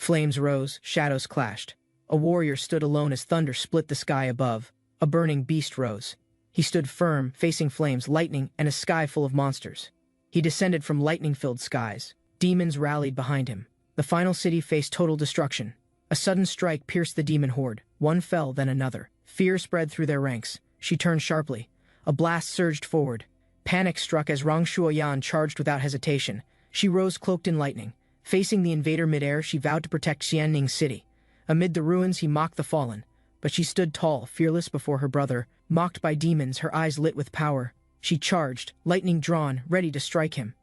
Flames rose, shadows clashed. A warrior stood alone as thunder split the sky above. A burning beast rose. He stood firm, facing flames, lightning, and a sky full of monsters. He descended from lightning-filled skies. Demons rallied behind him. The final city faced total destruction. A sudden strike pierced the demon horde. One fell, then another. Fear spread through their ranks. She turned sharply. A blast surged forward. Panic struck as Rong Shuoyan charged without hesitation. She rose cloaked in lightning. Facing the invader midair, she vowed to protect Xianning City. Amid the ruins, he mocked the fallen. But she stood tall, fearless before her brother. Mocked by demons, her eyes lit with power. She charged, lightning drawn, ready to strike him.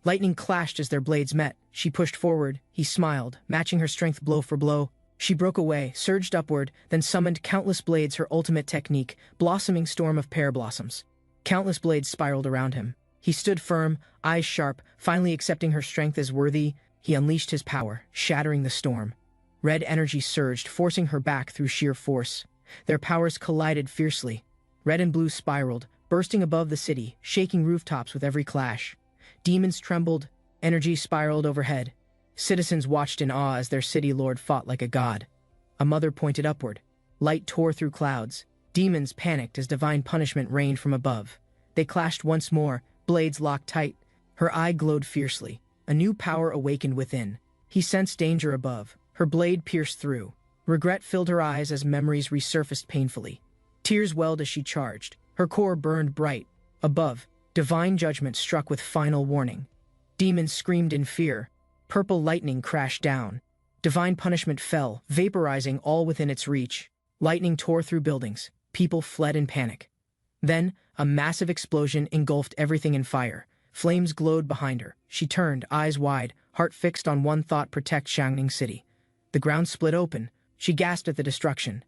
Lightning clashed as their blades met. She pushed forward. He smiled, matching her strength blow for blow. She broke away, surged upward, then summoned countless blades, her ultimate technique, blossoming storm of pear blossoms. Countless blades spiraled around him. He stood firm, eyes sharp, finally accepting her strength as worthy. He unleashed his power, shattering the storm. Red energy surged, forcing her back through sheer force. Their powers collided fiercely. Red and blue spiraled, bursting above the city, shaking rooftops with every clash. Demons trembled, energy spiraled overhead. Citizens watched in awe as their city lord fought like a god. A mother pointed upward. Light tore through clouds. Demons panicked as divine punishment rained from above. They clashed once more, blades locked tight. Her eye glowed fiercely. A new power awakened within. He sensed danger above. Her blade pierced through. Regret filled her eyes as memories resurfaced painfully. Tears welled as she charged. Her core burned bright. Above, divine judgment struck with final warning. Demons screamed in fear. Purple lightning crashed down. Divine punishment fell, vaporizing all within its reach. Lightning tore through buildings. People fled in panic. Then, a massive explosion engulfed everything in fire. Flames glowed behind her. She turned, eyes wide, heart fixed on one thought: protect Xiangning City. The ground split open. She gasped at the destruction.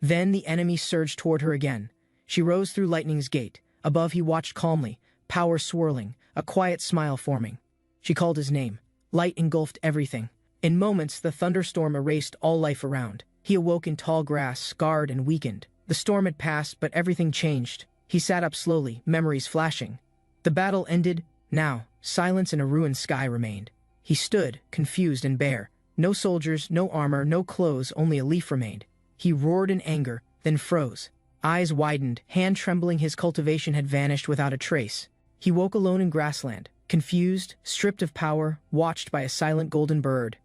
Then the enemy surged toward her again. She rose through lightning's gate. Above he watched calmly, power swirling, a quiet smile forming. She called his name. Light engulfed everything. In moments, the thunderstorm erased all life around. He awoke in tall grass, scarred and weakened. The storm had passed, but everything changed. He sat up slowly, memories flashing. The battle ended. Now, silence and a ruined sky remained. He stood, confused and bare. No soldiers, no armor, no clothes, only a leaf remained. He roared in anger, then froze. Eyes widened, hand trembling, his cultivation had vanished without a trace. He woke alone in grassland, confused, stripped of power, watched by a silent golden bird.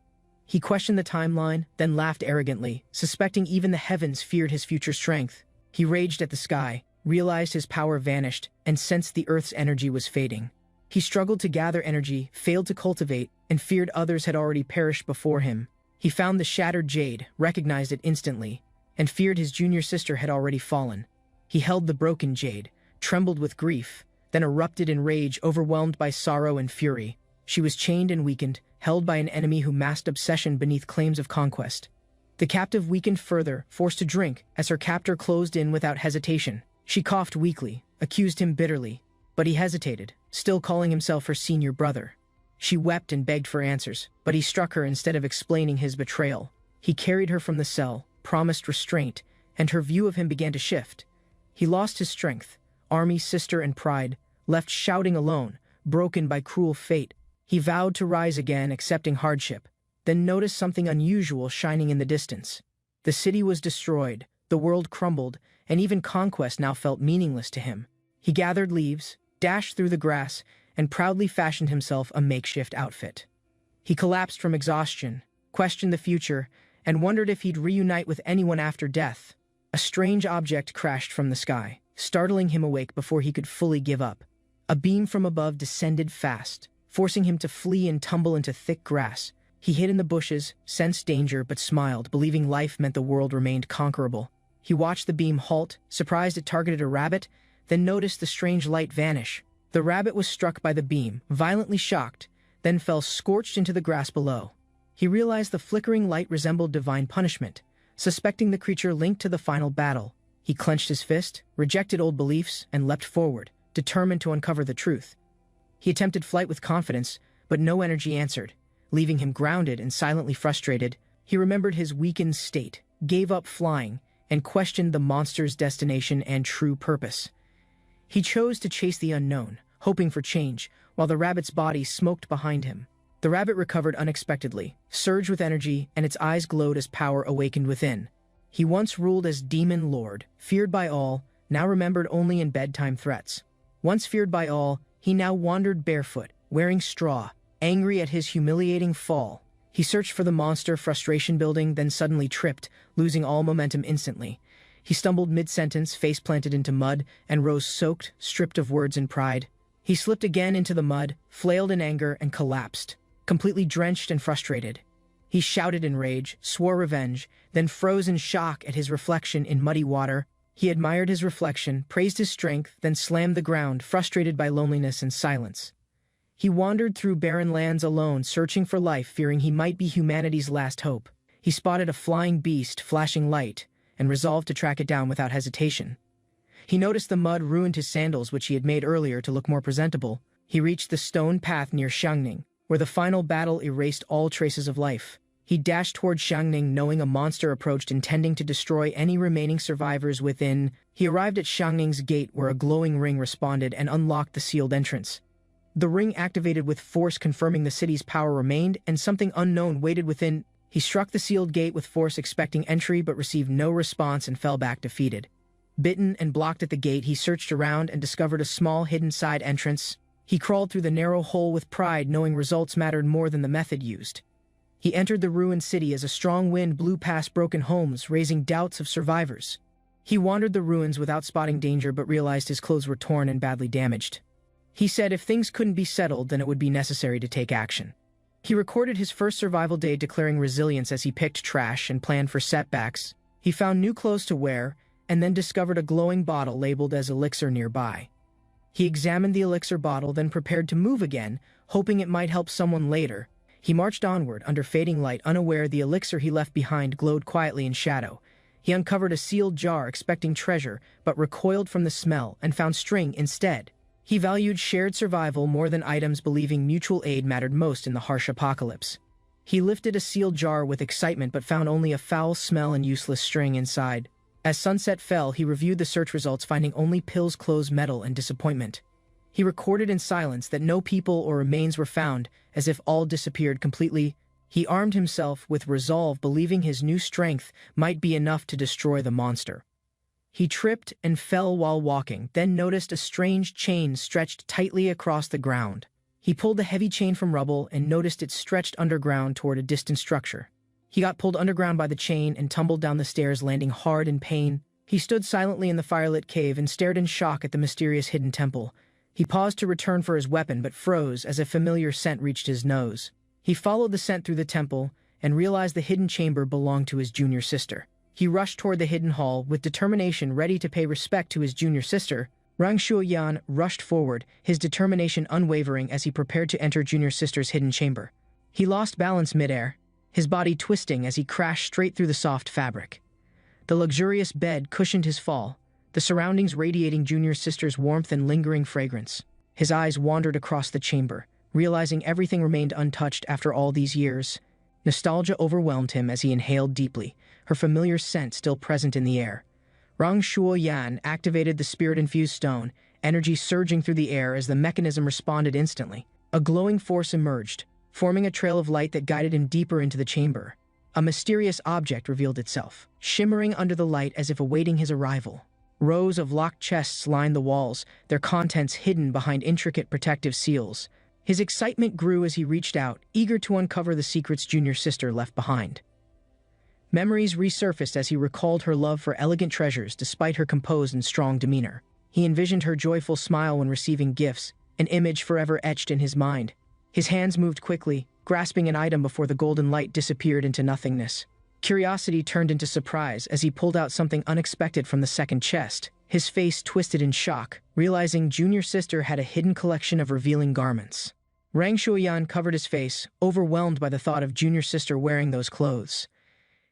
He questioned the timeline, then laughed arrogantly, suspecting even the heavens feared his future strength. He raged at the sky, realized his power vanished, and sensed the earth's energy was fading. He struggled to gather energy, failed to cultivate, and feared others had already perished before him. He found the shattered jade, recognized it instantly, and feared his junior sister had already fallen. He held the broken jade, trembled with grief, then erupted in rage, overwhelmed by sorrow and fury. She was chained and weakened, held by an enemy who masked obsession beneath claims of conquest. The captive weakened further, forced to drink, as her captor closed in without hesitation. She coughed weakly, accused him bitterly, but he hesitated, still calling himself her senior brother. She wept and begged for answers, but he struck her instead of explaining his betrayal. He carried her from the cell, promised restraint, and her view of him began to shift. He lost his strength, army, sister, and pride, left shouting alone, broken by cruel fate. He vowed to rise again, accepting hardship, then noticed something unusual shining in the distance. The city was destroyed, the world crumbled, and even conquest now felt meaningless to him. He gathered leaves, dashed through the grass, and proudly fashioned himself a makeshift outfit. He collapsed from exhaustion, questioned the future, and wondered if he'd reunite with anyone after death. A strange object crashed from the sky, startling him awake before he could fully give up. A beam from above descended fast, forcing him to flee and tumble into thick grass. He hid in the bushes, sensed danger, but smiled, believing life meant the world remained conquerable. He watched the beam halt, surprised it targeted a rabbit, then noticed the strange light vanish. The rabbit was struck by the beam, violently shocked, then fell scorched into the grass below. He realized the flickering light resembled divine punishment. Suspecting the creature linked to the final battle, he clenched his fist, rejected old beliefs, and leapt forward, determined to uncover the truth. He attempted flight with confidence, but no energy answered, leaving him grounded and silently frustrated. He remembered his weakened state, gave up flying, and questioned the monster's destination and true purpose. He chose to chase the unknown, hoping for change, while the rabbit's body smoked behind him. The rabbit recovered unexpectedly, surged with energy, and its eyes glowed as power awakened within. He once ruled as Demon Lord, feared by all, now remembered only in bedtime threats. Once feared by all, he now wandered barefoot, wearing straw, angry at his humiliating fall. He searched for the monster, frustration building, then suddenly tripped, losing all momentum instantly. He stumbled mid-sentence, face planted into mud, and rose soaked, stripped of words and pride. He slipped again into the mud, flailed in anger, and collapsed, completely drenched and frustrated. He shouted in rage, swore revenge, then froze in shock at his reflection in muddy water. He admired his reflection, praised his strength, then slammed the ground, frustrated by loneliness and silence. He wandered through barren lands alone, searching for life, fearing he might be humanity's last hope. He spotted a flying beast, flashing light, and resolved to track it down without hesitation. He noticed the mud ruined his sandals, which he had made earlier to look more presentable. He reached the stone path near Xiangning, where the final battle erased all traces of life. He dashed toward Xiangning, knowing a monster approached, intending to destroy any remaining survivors within. He arrived at Xiangning's gate, where a glowing ring responded and unlocked the sealed entrance. The ring activated with force, confirming the city's power remained, and something unknown waited within. He struck the sealed gate with force, expecting entry, but received no response and fell back defeated. Bitten and blocked at the gate, he searched around and discovered a small hidden side entrance. He crawled through the narrow hole with pride, knowing results mattered more than the method used. He entered the ruined city as a strong wind blew past broken homes, raising doubts of survivors. He wandered the ruins without spotting danger, but realized his clothes were torn and badly damaged. He said if things couldn't be settled, then it would be necessary to take action. He recorded his first survival day, declaring resilience as he picked trash and planned for setbacks. He found new clothes to wear, and then discovered a glowing bottle labeled as elixir nearby. He examined the elixir bottle, then prepared to move again, hoping it might help someone later. He marched onward under fading light, unaware the elixir he left behind glowed quietly in shadow. He uncovered a sealed jar, expecting treasure, but recoiled from the smell and found string instead. He valued shared survival more than items, believing mutual aid mattered most in the harsh apocalypse. He lifted a sealed jar with excitement, but found only a foul smell and useless string inside. As sunset fell, he reviewed the search results, finding only pills, clothes, metal, and disappointment. He recorded in silence that no people or remains were found, as if all disappeared completely. He armed himself with resolve, believing his new strength might be enough to destroy the monster. He tripped and fell while walking, then noticed a strange chain stretched tightly across the ground. He pulled the heavy chain from rubble and noticed it stretched underground toward a distant structure. He got pulled underground by the chain and tumbled down the stairs, landing hard in pain. He stood silently in the firelit cave and stared in shock at the mysterious hidden temple. He paused to return for his weapon, but froze as a familiar scent reached his nose. He followed the scent through the temple and realized the hidden chamber belonged to his junior sister. He rushed toward the hidden hall with determination, ready to pay respect to his junior sister. Rang Shuoyan rushed forward, his determination unwavering as he prepared to enter junior sister's hidden chamber. He lost balance midair, his body twisting as he crashed straight through the soft fabric. The luxurious bed cushioned his fall, the surroundings radiating junior sister's warmth and lingering fragrance. His eyes wandered across the chamber, realizing everything remained untouched after all these years. Nostalgia overwhelmed him as he inhaled deeply, her familiar scent still present in the air. Rang Shuoyan activated the spirit-infused stone, energy surging through the air as the mechanism responded instantly. A glowing force emerged, forming a trail of light that guided him deeper into the chamber. A mysterious object revealed itself, shimmering under the light as if awaiting his arrival. Rows of locked chests lined the walls, their contents hidden behind intricate protective seals. His excitement grew as he reached out, eager to uncover the secrets junior sister left behind. Memories resurfaced as he recalled her love for elegant treasures despite her composed and strong demeanor. He envisioned her joyful smile when receiving gifts, an image forever etched in his mind. His hands moved quickly, grasping an item before the golden light disappeared into nothingness. Curiosity turned into surprise as he pulled out something unexpected from the second chest. His face twisted in shock, realizing junior sister had a hidden collection of revealing garments. Rang Shuoyan covered his face, overwhelmed by the thought of junior sister wearing those clothes.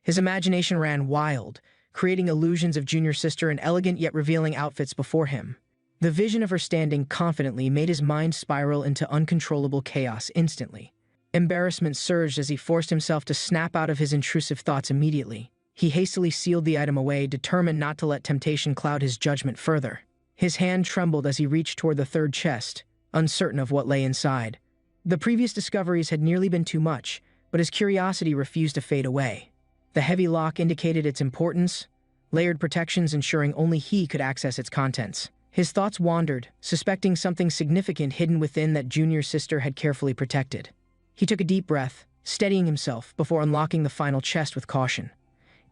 His imagination ran wild, creating illusions of junior sister in elegant yet revealing outfits before him. The vision of her standing confidently made his mind spiral into uncontrollable chaos instantly. Embarrassment surged as he forced himself to snap out of his intrusive thoughts immediately. He hastily sealed the item away, determined not to let temptation cloud his judgment further. His hand trembled as he reached toward the third chest, uncertain of what lay inside. The previous discoveries had nearly been too much, but his curiosity refused to fade away. The heavy lock indicated its importance, layered protections ensuring only he could access its contents. His thoughts wandered, suspecting something significant hidden within that junior sister had carefully protected. He took a deep breath, steadying himself before unlocking the final chest with caution.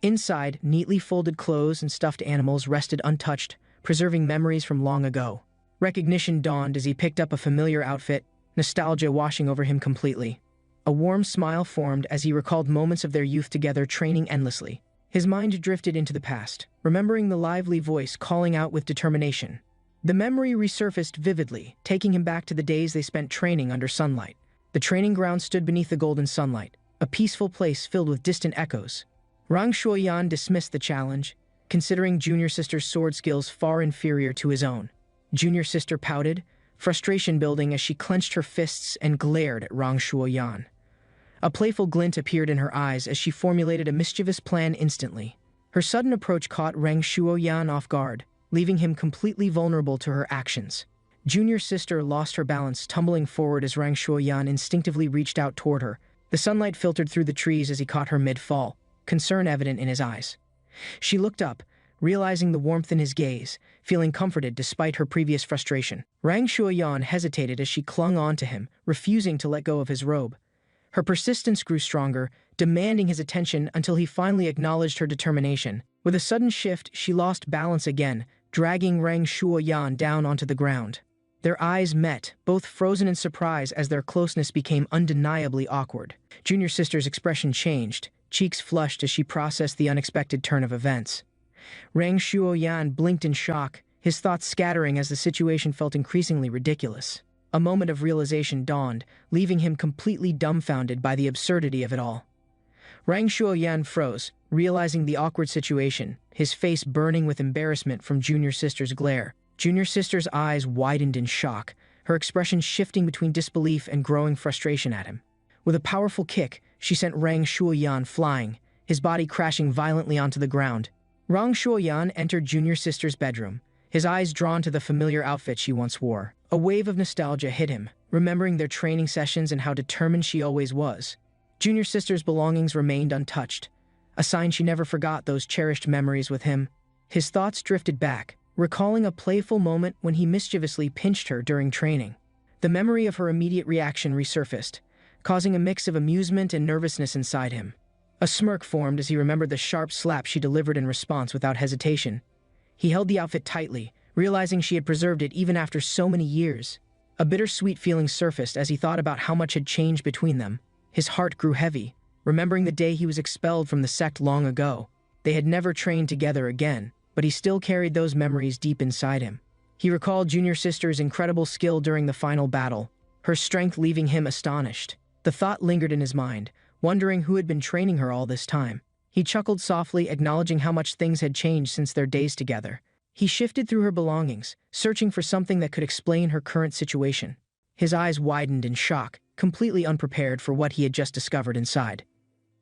Inside, neatly folded clothes and stuffed animals rested untouched, preserving memories from long ago. Recognition dawned as he picked up a familiar outfit, nostalgia washing over him completely. A warm smile formed as he recalled moments of their youth together training endlessly. His mind drifted into the past, remembering the lively voice calling out with determination. The memory resurfaced vividly, taking him back to the days they spent training under sunlight. The training ground stood beneath the golden sunlight, a peaceful place filled with distant echoes. Rang Shuoyan dismissed the challenge, considering junior sister's sword skills far inferior to his own. Junior sister pouted, frustration building as she clenched her fists and glared at Rang Shuoyan. A playful glint appeared in her eyes as she formulated a mischievous plan instantly. Her sudden approach caught Rang Shuoyan off guard, leaving him completely vulnerable to her actions. Junior sister lost her balance, tumbling forward as Rang Shuoyan instinctively reached out toward her. The sunlight filtered through the trees as he caught her mid-fall, concern evident in his eyes. She looked up, realizing the warmth in his gaze, feeling comforted despite her previous frustration. Rang Shuoyan hesitated as she clung on to him, refusing to let go of his robe. Her persistence grew stronger, demanding his attention until he finally acknowledged her determination. With a sudden shift, she lost balance again, dragging Rang Shuoyan down onto the ground. Their eyes met, both frozen in surprise as their closeness became undeniably awkward. Junior sister's expression changed, cheeks flushed as she processed the unexpected turn of events. Rang Shuoyan blinked in shock, his thoughts scattering as the situation felt increasingly ridiculous. A moment of realization dawned, leaving him completely dumbfounded by the absurdity of it all. Rang Shuoyan froze, realizing the awkward situation, his face burning with embarrassment from junior sister's glare. Junior sister's eyes widened in shock, her expression shifting between disbelief and growing frustration at him. With a powerful kick, she sent Rang Shuoyan flying, his body crashing violently onto the ground. Rang Shuoyan entered junior sister's bedroom, his eyes drawn to the familiar outfit she once wore. A wave of nostalgia hit him, remembering their training sessions and how determined she always was. Junior sister's belongings remained untouched, a sign she never forgot those cherished memories with him. His thoughts drifted back, recalling a playful moment when he mischievously pinched her during training. The memory of her immediate reaction resurfaced, causing a mix of amusement and nervousness inside him. A smirk formed as he remembered the sharp slap she delivered in response without hesitation. He held the outfit tightly, realizing she had preserved it even after so many years. A bittersweet feeling surfaced as he thought about how much had changed between them. His heart grew heavy, remembering the day he was expelled from the sect long ago. They had never trained together again, but he still carried those memories deep inside him. He recalled junior sister's incredible skill during the final battle, her strength leaving him astonished. The thought lingered in his mind, wondering who had been training her all this time. He chuckled softly, acknowledging how much things had changed since their days together. He shifted through her belongings, searching for something that could explain her current situation. His eyes widened in shock, completely unprepared for what he had just discovered inside.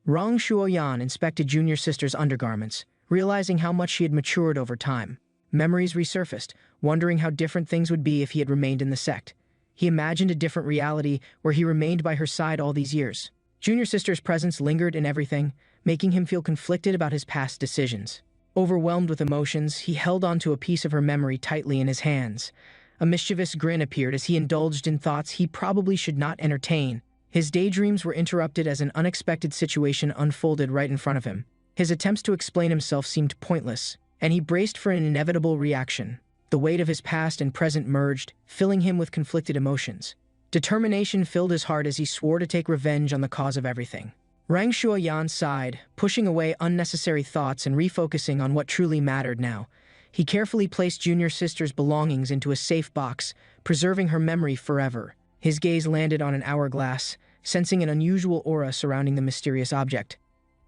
Rang Shuoyan inspected junior sister's undergarments, realizing how much she had matured over time. Memories resurfaced, wondering how different things would be if he had remained in the sect. He imagined a different reality where he remained by her side all these years. Junior sister's presence lingered in everything, making him feel conflicted about his past decisions. Overwhelmed with emotions, he held onto a piece of her memory tightly in his hands. A mischievous grin appeared as he indulged in thoughts he probably should not entertain. His daydreams were interrupted as an unexpected situation unfolded right in front of him. His attempts to explain himself seemed pointless, and he braced for an inevitable reaction. The weight of his past and present merged, filling him with conflicted emotions. Determination filled his heart as he swore to take revenge on the cause of everything. Rang Shuoyan sighed, pushing away unnecessary thoughts and refocusing on what truly mattered now. He carefully placed junior sister's belongings into a safe box, preserving her memory forever. His gaze landed on an hourglass, sensing an unusual aura surrounding the mysterious object.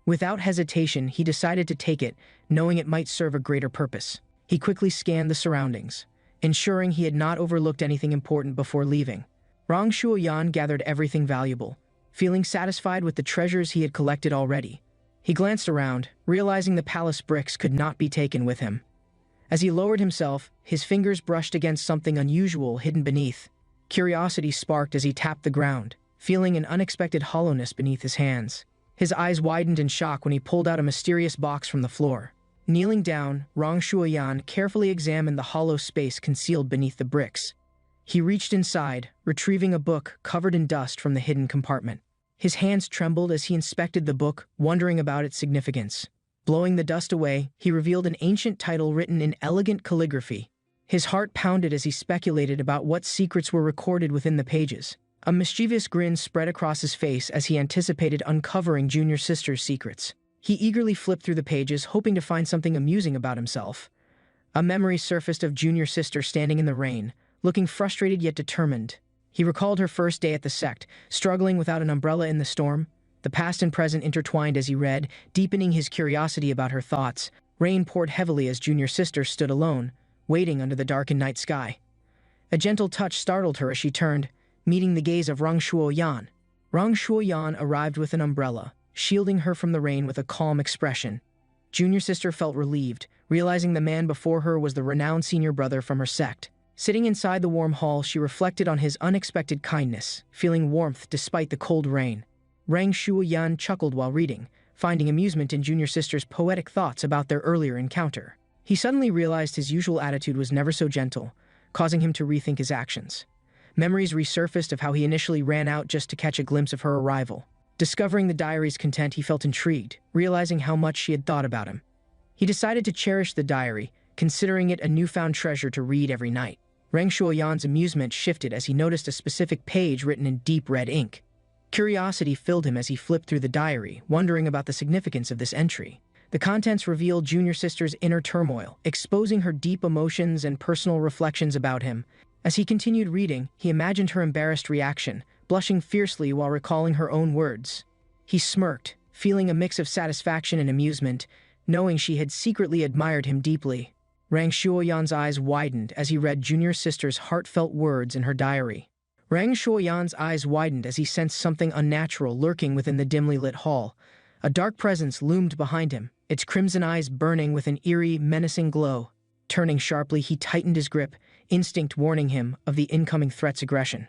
Without hesitation, he decided to take it, knowing it might serve a greater purpose. He quickly scanned the surroundings, ensuring he had not overlooked anything important before leaving. Rang Shuoyan gathered everything valuable, feeling satisfied with the treasures he had collected already. He glanced around, realizing the palace bricks could not be taken with him. As he lowered himself, his fingers brushed against something unusual hidden beneath. Curiosity sparked as he tapped the ground, feeling an unexpected hollowness beneath his hands. His eyes widened in shock when he pulled out a mysterious box from the floor. Kneeling down, Rong Shuoyan carefully examined the hollow space concealed beneath the bricks. He reached inside, retrieving a book covered in dust from the hidden compartment. His hands trembled as he inspected the book, wondering about its significance. Blowing the dust away, he revealed an ancient title written in elegant calligraphy. His heart pounded as he speculated about what secrets were recorded within the pages. A mischievous grin spread across his face as he anticipated uncovering Junior Sister's secrets. He eagerly flipped through the pages, hoping to find something amusing about himself. A memory surfaced of Junior Sister standing in the rain, looking frustrated yet determined. He recalled her first day at the sect, struggling without an umbrella in the storm. The past and present intertwined as he read, deepening his curiosity about her thoughts. Rain poured heavily as Junior Sister stood alone, waiting under the darkened night sky. A gentle touch startled her as she turned, meeting the gaze of Rong Shuoyan. Rong Shuoyan arrived with an umbrella, shielding her from the rain with a calm expression. Junior Sister felt relieved, realizing the man before her was the renowned senior brother from her sect. Sitting inside the warm hall, she reflected on his unexpected kindness, feeling warmth despite the cold rain. Rang Shuoyan chuckled while reading, finding amusement in Junior Sister's poetic thoughts about their earlier encounter. He suddenly realized his usual attitude was never so gentle, causing him to rethink his actions. Memories resurfaced of how he initially ran out just to catch a glimpse of her arrival. Discovering the diary's content, he felt intrigued, realizing how much she had thought about him. He decided to cherish the diary, considering it a newfound treasure to read every night. Rang Shuoyan's amusement shifted as he noticed a specific page written in deep red ink. Curiosity filled him as he flipped through the diary, wondering about the significance of this entry. The contents revealed Junior Sister's inner turmoil, exposing her deep emotions and personal reflections about him. As he continued reading, he imagined her embarrassed reaction, blushing fiercely while recalling her own words. He smirked, feeling a mix of satisfaction and amusement, knowing she had secretly admired him deeply. Rang Shuoyan's eyes widened as he read Junior Sister's heartfelt words in her diary. Rang Shuoyan's eyes widened as he sensed something unnatural lurking within the dimly lit hall. A dark presence loomed behind him, its crimson eyes burning with an eerie, menacing glow. Turning sharply, he tightened his grip, instinct warning him of the incoming threat's aggression.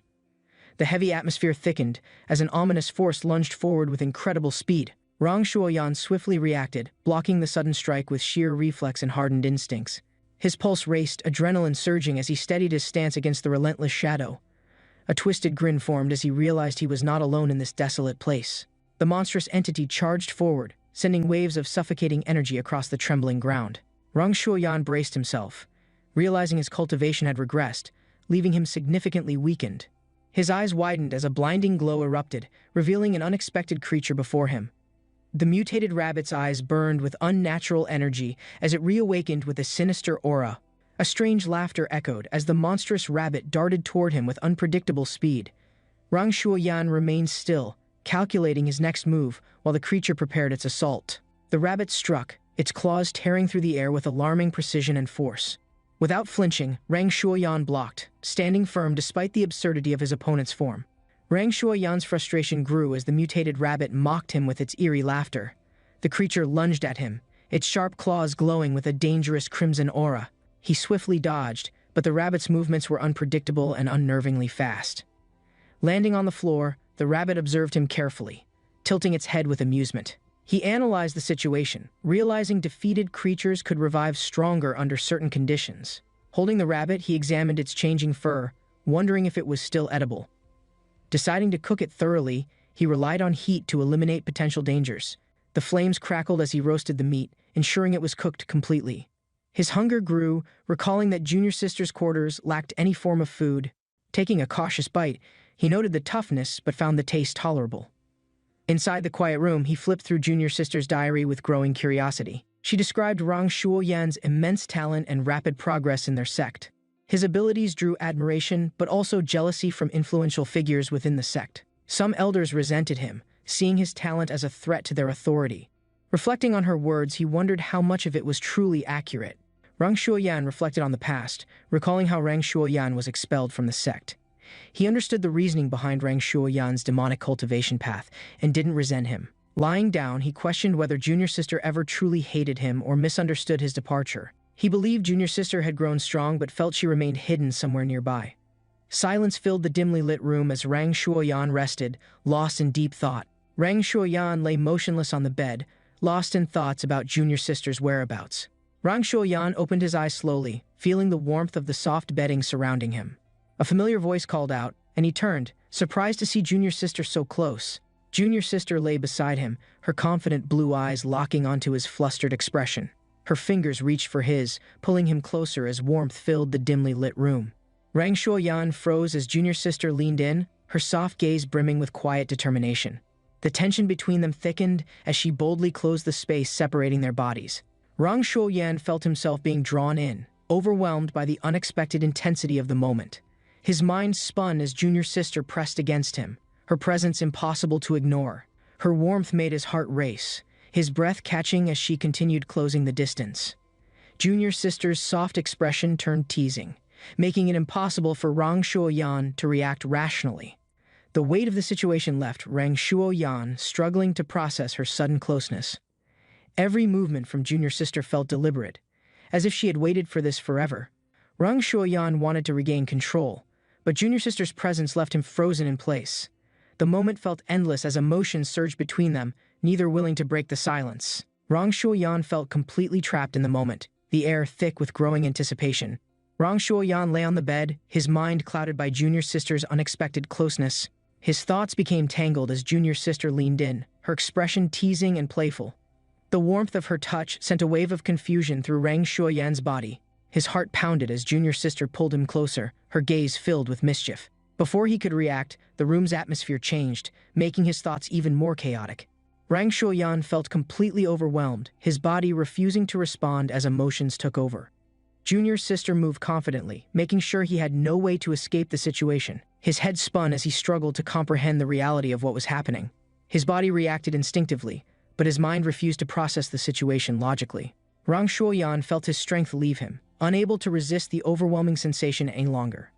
The heavy atmosphere thickened as an ominous force lunged forward with incredible speed. Rang Shuoyan swiftly reacted, blocking the sudden strike with sheer reflex and hardened instincts. His pulse raced, adrenaline surging as he steadied his stance against the relentless shadow. A twisted grin formed as he realized he was not alone in this desolate place. The monstrous entity charged forward, sending waves of suffocating energy across the trembling ground. Rang Shuoyan braced himself, realizing his cultivation had regressed, leaving him significantly weakened. His eyes widened as a blinding glow erupted, revealing an unexpected creature before him. The mutated rabbit's eyes burned with unnatural energy as it reawakened with a sinister aura. A strange laughter echoed as the monstrous rabbit darted toward him with unpredictable speed. Rang Shuoyan remained still, calculating his next move while the creature prepared its assault. The rabbit struck, its claws tearing through the air with alarming precision and force. Without flinching, Rang Shuoyan blocked, standing firm despite the absurdity of his opponent's form. Rang Shuoyan's frustration grew as the mutated rabbit mocked him with its eerie laughter. The creature lunged at him, its sharp claws glowing with a dangerous crimson aura. He swiftly dodged, but the rabbit's movements were unpredictable and unnervingly fast. Landing on the floor, the rabbit observed him carefully, tilting its head with amusement. He analyzed the situation, realizing defeated creatures could revive stronger under certain conditions. Holding the rabbit, he examined its changing fur, wondering if it was still edible. Deciding to cook it thoroughly, he relied on heat to eliminate potential dangers. The flames crackled as he roasted the meat, ensuring it was cooked completely. His hunger grew, recalling that Junior Sister's quarters lacked any form of food. Taking a cautious bite, he noted the toughness but found the taste tolerable. Inside the quiet room, he flipped through Junior Sister's diary with growing curiosity. She described Rang Shuoyan's immense talent and rapid progress in their sect. His abilities drew admiration, but also jealousy from influential figures within the sect. Some elders resented him, seeing his talent as a threat to their authority. Reflecting on her words, he wondered how much of it was truly accurate. Rang Shuoyan reflected on the past, recalling how Rang Shuoyan was expelled from the sect. He understood the reasoning behind Rang Shuoyan's demonic cultivation path and didn't resent him. Lying down, he questioned whether Junior Sister ever truly hated him or misunderstood his departure. He believed Junior Sister had grown strong but felt she remained hidden somewhere nearby. Silence filled the dimly lit room as Rang Shuoyan rested, lost in deep thought. Rang Shuoyan lay motionless on the bed, lost in thoughts about junior sister's whereabouts. Rang Shuoyan opened his eyes slowly, feeling the warmth of the soft bedding surrounding him. A familiar voice called out, and he turned, surprised to see junior sister so close. Junior sister lay beside him, her confident blue eyes locking onto his flustered expression. Her fingers reached for his, pulling him closer as warmth filled the dimly lit room. Rang Shuoyan froze as junior sister leaned in, her soft gaze brimming with quiet determination. The tension between them thickened as she boldly closed the space separating their bodies. Rang Shuoyan felt himself being drawn in, overwhelmed by the unexpected intensity of the moment. His mind spun as junior sister pressed against him, her presence impossible to ignore. Her warmth made his heart race, his breath catching as she continued closing the distance. Junior sister's soft expression turned teasing, making it impossible for Rang Shuoyan to react rationally. The weight of the situation left Rang Shuoyan struggling to process her sudden closeness. Every movement from junior sister felt deliberate, as if she had waited for this forever. Rang Shuoyan wanted to regain control, but junior sister's presence left him frozen in place. The moment felt endless as emotions surged between them, neither willing to break the silence. Rang Shuoyan felt completely trapped in the moment, the air thick with growing anticipation. Rang Shuoyan lay on the bed, his mind clouded by junior sister's unexpected closeness. His thoughts became tangled as junior sister leaned in, her expression teasing and playful. The warmth of her touch sent a wave of confusion through Rang Shuoyan's body. His heart pounded as junior sister pulled him closer, her gaze filled with mischief. Before he could react, the room's atmosphere changed, making his thoughts even more chaotic. Rang Shuoyan felt completely overwhelmed, his body refusing to respond as emotions took over. Junior sister moved confidently, making sure he had no way to escape the situation. His head spun as he struggled to comprehend the reality of what was happening. His body reacted instinctively, but his mind refused to process the situation logically. Rang Shuoyan felt his strength leave him, unable to resist the overwhelming sensation any longer.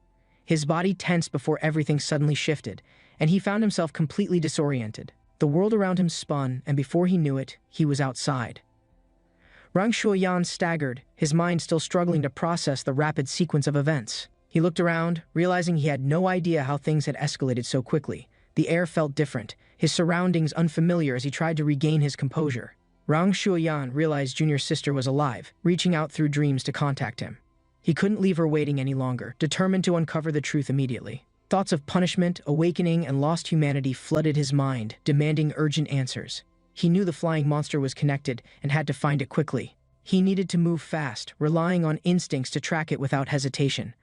His body tensed before everything suddenly shifted, and he found himself completely disoriented. The world around him spun, and before he knew it, he was outside. Rang Shuoyan staggered, his mind still struggling to process the rapid sequence of events. He looked around, realizing he had no idea how things had escalated so quickly. The air felt different, his surroundings unfamiliar as he tried to regain his composure. Rang Shuoyan realized junior sister was alive, reaching out through dreams to contact him. He couldn't leave her waiting any longer, determined to uncover the truth immediately. Thoughts of punishment, awakening, and lost humanity flooded his mind, demanding urgent answers. He knew the flying monster was connected and had to find it quickly. He needed to move fast, relying on instincts to track it without hesitation.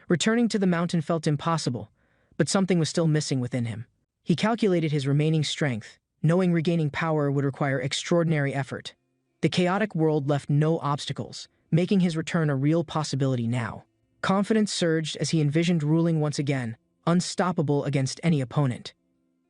Returning to the mountain felt impossible, but something was still missing within him. He calculated his remaining strength, knowing regaining power would require extraordinary effort. The chaotic world left no obstacles, making his return a real possibility now. Confidence surged as he envisioned ruling once again, unstoppable against any opponent.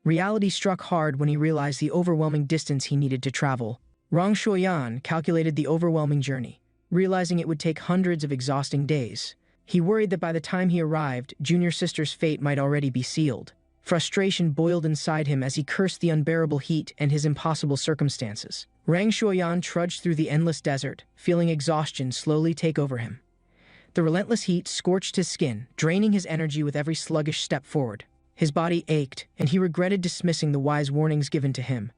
Reality struck hard when he realized the overwhelming distance he needed to travel. Rang Shuoyan calculated the overwhelming journey, realizing it would take hundreds of exhausting days. He worried that by the time he arrived, junior sister's fate might already be sealed. Frustration boiled inside him as he cursed the unbearable heat and his impossible circumstances. Rang Shuoyan trudged through the endless desert, feeling exhaustion slowly take over him. The relentless heat scorched his skin, draining his energy with every sluggish step forward. His body ached, and he regretted dismissing the wise warnings given to him.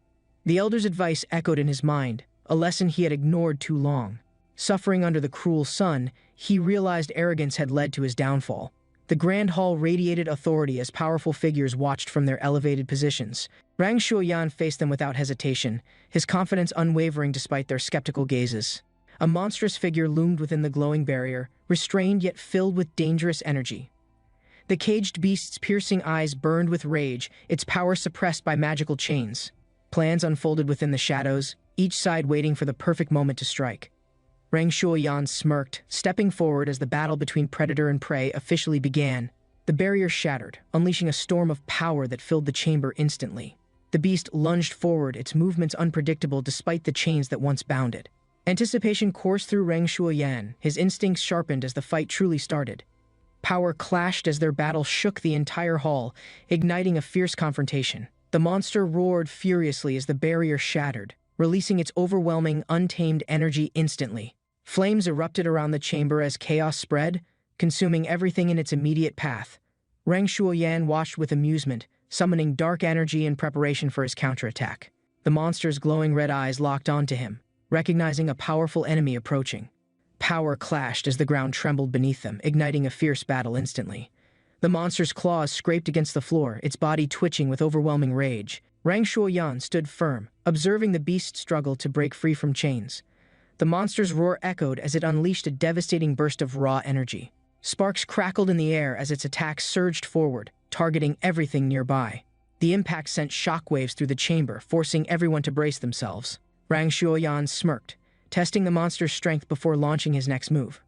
The elder's advice echoed in his mind, a lesson he had ignored too long. Suffering under the cruel sun, he realized arrogance had led to his downfall. The grand hall radiated authority as powerful figures watched from their elevated positions. Rang Shuoyan faced them without hesitation, his confidence unwavering despite their skeptical gazes. A monstrous figure loomed within the glowing barrier, restrained yet filled with dangerous energy. The caged beast's piercing eyes burned with rage, its power suppressed by magical chains. Plans unfolded within the shadows, each side waiting for the perfect moment to strike. Rang Shuoyan smirked, stepping forward as the battle between predator and prey officially began. The barrier shattered, unleashing a storm of power that filled the chamber instantly. The beast lunged forward, its movements unpredictable despite the chains that once bound it. Anticipation coursed through Rang Shuoyan, his instincts sharpened as the fight truly started. Power clashed as their battle shook the entire hall, igniting a fierce confrontation. The monster roared furiously as the barrier shattered, releasing its overwhelming, untamed energy instantly. Flames erupted around the chamber as chaos spread, consuming everything in its immediate path. Rang Shuoyan watched with amusement, summoning dark energy in preparation for his counterattack. The monster's glowing red eyes locked onto him, recognizing a powerful enemy approaching. Power clashed as the ground trembled beneath them, igniting a fierce battle instantly. The monster's claws scraped against the floor, its body twitching with overwhelming rage. Rang Shuoyan stood firm, observing the beast struggle to break free from chains. The monster's roar echoed as it unleashed a devastating burst of raw energy. Sparks crackled in the air as its attack surged forward, targeting everything nearby. The impact sent shockwaves through the chamber, forcing everyone to brace themselves. Rang Shuoyan smirked, testing the monster's strength before launching his next move.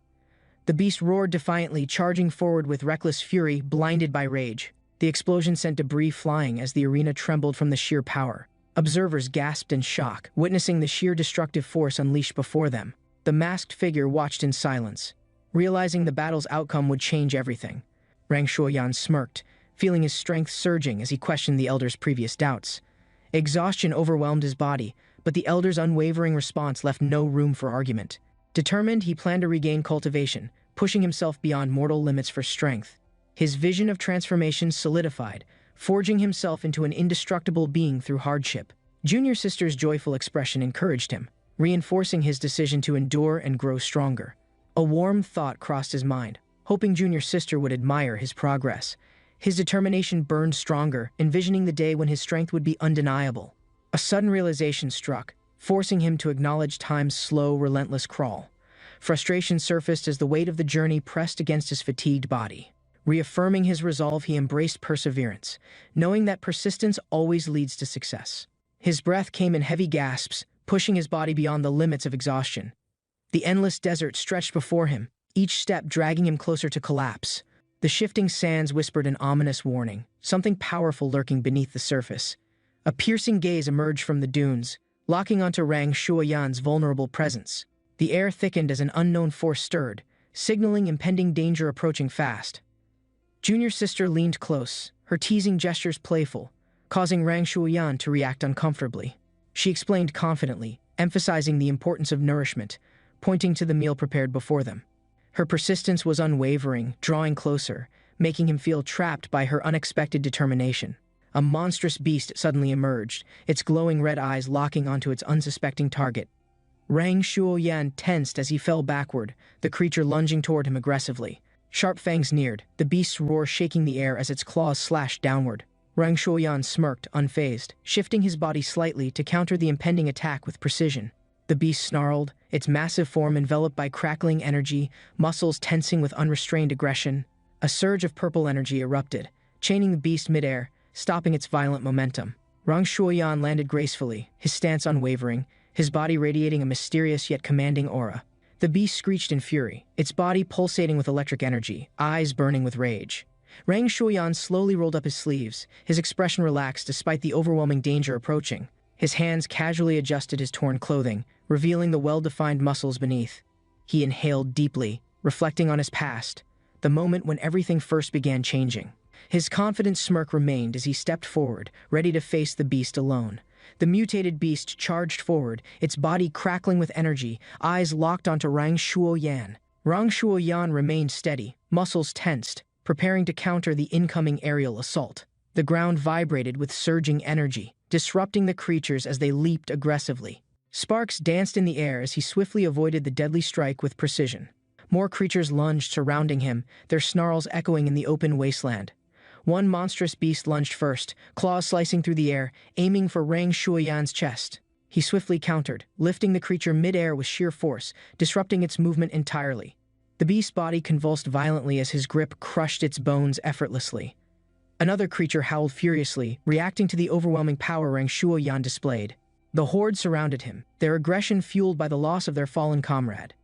The beast roared defiantly, charging forward with reckless fury, blinded by rage. The explosion sent debris flying as the arena trembled from the sheer power. Observers gasped in shock, witnessing the sheer destructive force unleashed before them. The masked figure watched in silence, realizing the battle's outcome would change everything. Rang Shuoyan smirked, feeling his strength surging as he questioned the elder's previous doubts. Exhaustion overwhelmed his body, but the elder's unwavering response left no room for argument. Determined, he planned to regain cultivation, pushing himself beyond mortal limits for strength. His vision of transformation solidified, forging himself into an indestructible being through hardship. Junior sister's joyful expression encouraged him, reinforcing his decision to endure and grow stronger. A warm thought crossed his mind, hoping junior sister would admire his progress. His determination burned stronger, envisioning the day when his strength would be undeniable. A sudden realization struck, forcing him to acknowledge time's slow, relentless crawl. Frustration surfaced as the weight of the journey pressed against his fatigued body. Reaffirming his resolve, he embraced perseverance, knowing that persistence always leads to success. His breath came in heavy gasps, pushing his body beyond the limits of exhaustion. The endless desert stretched before him, each step dragging him closer to collapse. The shifting sands whispered an ominous warning, something powerful lurking beneath the surface. A piercing gaze emerged from the dunes, locking onto Rang Shuoyan's vulnerable presence. The air thickened as an unknown force stirred, signaling impending danger approaching fast. Junior sister leaned close, her teasing gestures playful, causing Rang Shuoyan to react uncomfortably. She explained confidently, emphasizing the importance of nourishment, pointing to the meal prepared before them. Her persistence was unwavering, drawing closer, making him feel trapped by her unexpected determination. A monstrous beast suddenly emerged, its glowing red eyes locking onto its unsuspecting target. Rang Shuoyan tensed as he fell backward, the creature lunging toward him aggressively. Sharp fangs neared, the beast's roar shaking the air as its claws slashed downward. Rang Shuoyan smirked, unfazed, shifting his body slightly to counter the impending attack with precision. The beast snarled, its massive form enveloped by crackling energy, muscles tensing with unrestrained aggression. A surge of purple energy erupted, chaining the beast midair, stopping its violent momentum. Rang Shuoyan landed gracefully, his stance unwavering, his body radiating a mysterious yet commanding aura. The beast screeched in fury, its body pulsating with electric energy, eyes burning with rage. Rang Shuoyan slowly rolled up his sleeves, his expression relaxed despite the overwhelming danger approaching. His hands casually adjusted his torn clothing, revealing the well-defined muscles beneath. He inhaled deeply, reflecting on his past, the moment when everything first began changing. His confident smirk remained as he stepped forward, ready to face the beast alone. The mutated beast charged forward, its body crackling with energy, eyes locked onto Rang Shuoyan. Rang Shuoyan remained steady, muscles tensed, preparing to counter the incoming aerial assault. The ground vibrated with surging energy, disrupting the creatures as they leaped aggressively. Sparks danced in the air as he swiftly avoided the deadly strike with precision. More creatures lunged, surrounding him, their snarls echoing in the open wasteland. One monstrous beast lunged first, claws slicing through the air, aiming for Rang Shuoyan's chest. He swiftly countered, lifting the creature mid-air with sheer force, disrupting its movement entirely. The beast's body convulsed violently as his grip crushed its bones effortlessly. Another creature howled furiously, reacting to the overwhelming power Rang Shuoyan displayed. The horde surrounded him, their aggression fueled by the loss of their fallen comrade.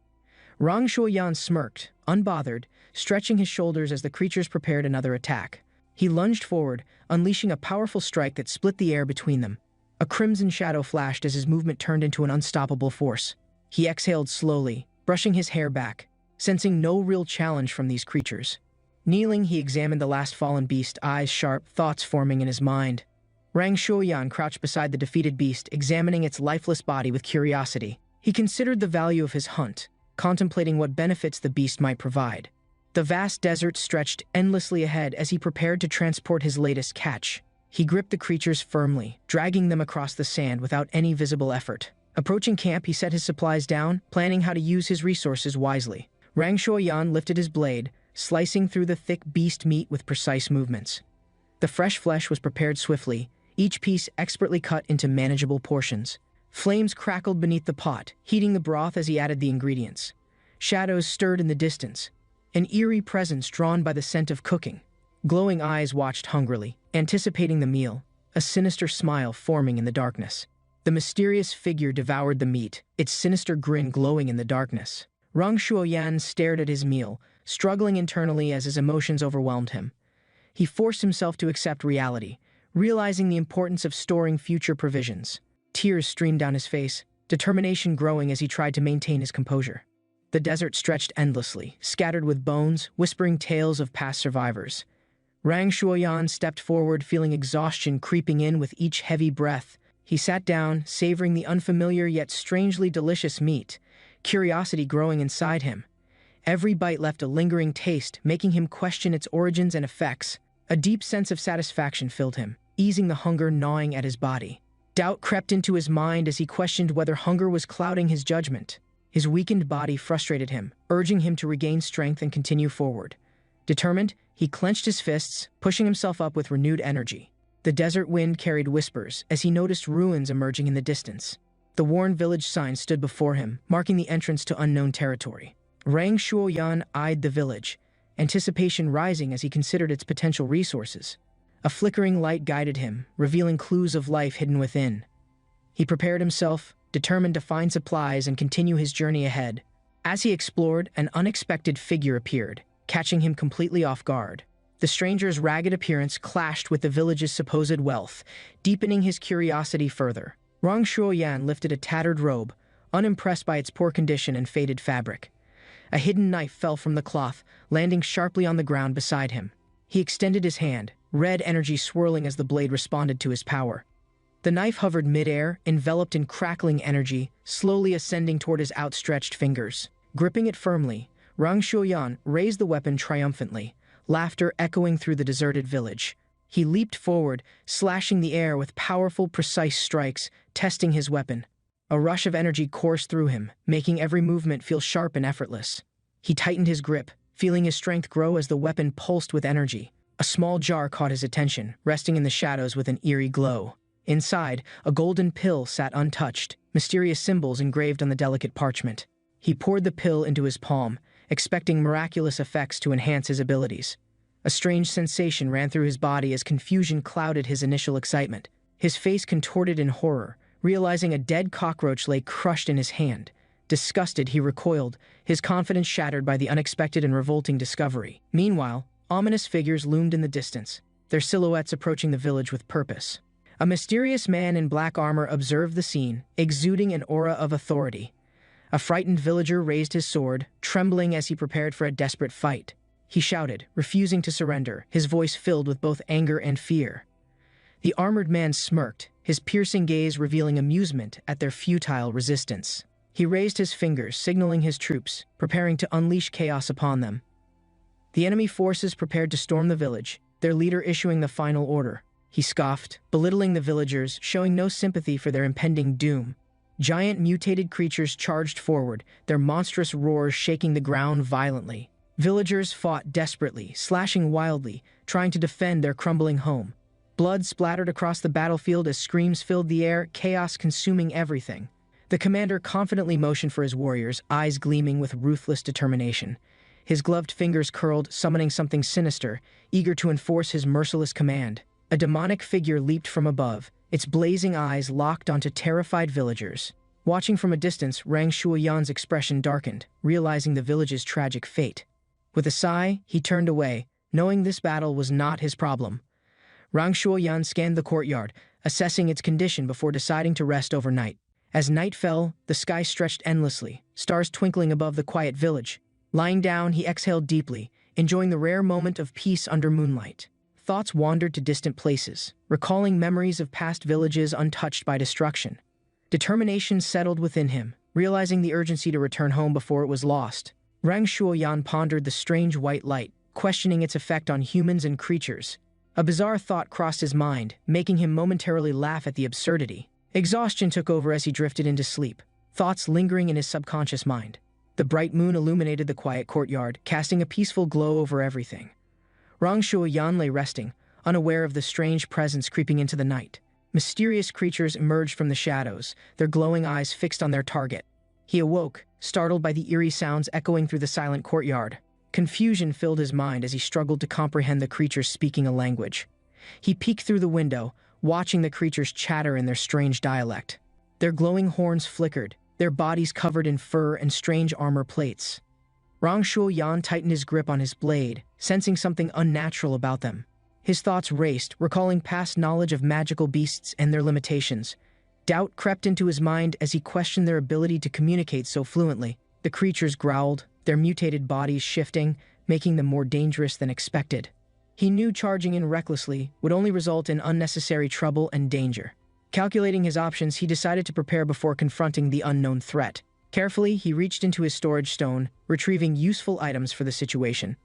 Rang Shuoyan smirked, unbothered, stretching his shoulders as the creatures prepared another attack. He lunged forward, unleashing a powerful strike that split the air between them. A crimson shadow flashed as his movement turned into an unstoppable force. He exhaled slowly, brushing his hair back, sensing no real challenge from these creatures. Kneeling, he examined the last fallen beast, eyes sharp, thoughts forming in his mind. Rang Shuoyan crouched beside the defeated beast, examining its lifeless body with curiosity. He considered the value of his hunt, contemplating what benefits the beast might provide. The vast desert stretched endlessly ahead as he prepared to transport his latest catch. He gripped the creatures firmly, dragging them across the sand without any visible effort. Approaching camp, he set his supplies down, planning how to use his resources wisely. Rang Shuoyan lifted his blade, slicing through the thick beast meat with precise movements. The fresh flesh was prepared swiftly, each piece expertly cut into manageable portions. Flames crackled beneath the pot, heating the broth as he added the ingredients. Shadows stirred in the distance, an eerie presence drawn by the scent of cooking. Glowing eyes watched hungrily, anticipating the meal, a sinister smile forming in the darkness. The mysterious figure devoured the meat, its sinister grin glowing in the darkness. Rang Shuoyan stared at his meal, struggling internally as his emotions overwhelmed him. He forced himself to accept reality, realizing the importance of storing future provisions. Tears streamed down his face, determination growing as he tried to maintain his composure. The desert stretched endlessly, scattered with bones, whispering tales of past survivors. Rang Shuoyan stepped forward, feeling exhaustion creeping in with each heavy breath. He sat down, savoring the unfamiliar yet strangely delicious meat, curiosity growing inside him. Every bite left a lingering taste, making him question its origins and effects. A deep sense of satisfaction filled him, easing the hunger gnawing at his body. Doubt crept into his mind as he questioned whether hunger was clouding his judgment. His weakened body frustrated him, urging him to regain strength and continue forward. Determined, he clenched his fists, pushing himself up with renewed energy. The desert wind carried whispers as he noticed ruins emerging in the distance. The worn village sign stood before him, marking the entrance to unknown territory. Rang Shuoyan eyed the village, anticipation rising as he considered its potential resources. A flickering light guided him, revealing clues of life hidden within. He prepared himself, determined to find supplies and continue his journey ahead. As he explored, an unexpected figure appeared, catching him completely off guard. The stranger's ragged appearance clashed with the village's supposed wealth, deepening his curiosity further. Rang Shuoyan lifted a tattered robe, unimpressed by its poor condition and faded fabric. A hidden knife fell from the cloth, landing sharply on the ground beside him. He extended his hand, red energy swirling as the blade responded to his power. The knife hovered midair, enveloped in crackling energy, slowly ascending toward his outstretched fingers. Gripping it firmly, Rang Shuoyan raised the weapon triumphantly, laughter echoing through the deserted village. He leaped forward, slashing the air with powerful, precise strikes, testing his weapon. A rush of energy coursed through him, making every movement feel sharp and effortless. He tightened his grip, feeling his strength grow as the weapon pulsed with energy. A small jar caught his attention, resting in the shadows with an eerie glow. Inside, a golden pill sat untouched, mysterious symbols engraved on the delicate parchment. He poured the pill into his palm, expecting miraculous effects to enhance his abilities. A strange sensation ran through his body as confusion clouded his initial excitement. His face contorted in horror, realizing a dead cockroach lay crushed in his hand. Disgusted, he recoiled, his confidence shattered by the unexpected and revolting discovery. Meanwhile, ominous figures loomed in the distance, their silhouettes approaching the village with purpose. A mysterious man in black armor observed the scene, exuding an aura of authority. A frightened villager raised his sword, trembling as he prepared for a desperate fight. He shouted, refusing to surrender, his voice filled with both anger and fear. The armored man smirked, his piercing gaze revealing amusement at their futile resistance. He raised his fingers, signaling his troops, preparing to unleash chaos upon them. The enemy forces prepared to storm the village, their leader issuing the final order. He scoffed, belittling the villagers, showing no sympathy for their impending doom. Giant mutated creatures charged forward, their monstrous roars shaking the ground violently. Villagers fought desperately, slashing wildly, trying to defend their crumbling home. Blood splattered across the battlefield as screams filled the air, chaos consuming everything. The commander confidently motioned for his warriors, eyes gleaming with ruthless determination. His gloved fingers curled, summoning something sinister, eager to enforce his merciless command. A demonic figure leaped from above, its blazing eyes locked onto terrified villagers. Watching from a distance, Rang Shuoyan's expression darkened, realizing the village's tragic fate. With a sigh, he turned away, knowing this battle was not his problem. Rang Shuoyan scanned the courtyard, assessing its condition before deciding to rest overnight. As night fell, the sky stretched endlessly, stars twinkling above the quiet village. Lying down, he exhaled deeply, enjoying the rare moment of peace under moonlight. Thoughts wandered to distant places, recalling memories of past villages untouched by destruction. Determination settled within him, realizing the urgency to return home before it was lost. Rang Shuoyan pondered the strange white light, questioning its effect on humans and creatures. A bizarre thought crossed his mind, making him momentarily laugh at the absurdity. Exhaustion took over as he drifted into sleep, thoughts lingering in his subconscious mind. The bright moon illuminated the quiet courtyard, casting a peaceful glow over everything. Rang Shuoyan lay resting, unaware of the strange presence creeping into the night. Mysterious creatures emerged from the shadows, their glowing eyes fixed on their target. He awoke, startled by the eerie sounds echoing through the silent courtyard. Confusion filled his mind as he struggled to comprehend the creatures speaking a language. He peeked through the window, watching the creatures chatter in their strange dialect. Their glowing horns flickered, their bodies covered in fur and strange armor plates. Rang Shuoyan tightened his grip on his blade, sensing something unnatural about them. His thoughts raced, recalling past knowledge of magical beasts and their limitations. Doubt crept into his mind as he questioned their ability to communicate so fluently. The creatures growled, their mutated bodies shifting, making them more dangerous than expected. He knew charging in recklessly would only result in unnecessary trouble and danger. Calculating his options, he decided to prepare before confronting the unknown threat. Carefully, he reached into his storage stone, retrieving useful items for the situation.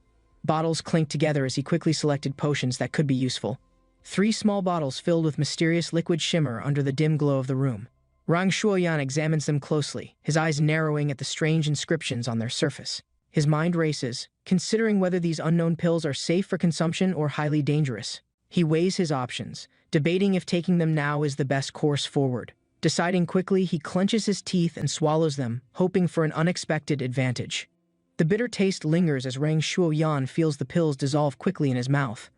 Bottles clinked together as he quickly selected potions that could be useful. 3 small bottles filled with mysterious liquid shimmer under the dim glow of the room. Rang Shuoyan examines them closely, his eyes narrowing at the strange inscriptions on their surface. His mind races, considering whether these unknown pills are safe for consumption or highly dangerous. He weighs his options, debating if taking them now is the best course forward. Deciding quickly, he clenches his teeth and swallows them, hoping for an unexpected advantage. The bitter taste lingers as Rang Shuoyan feels the pills dissolve quickly in his mouth.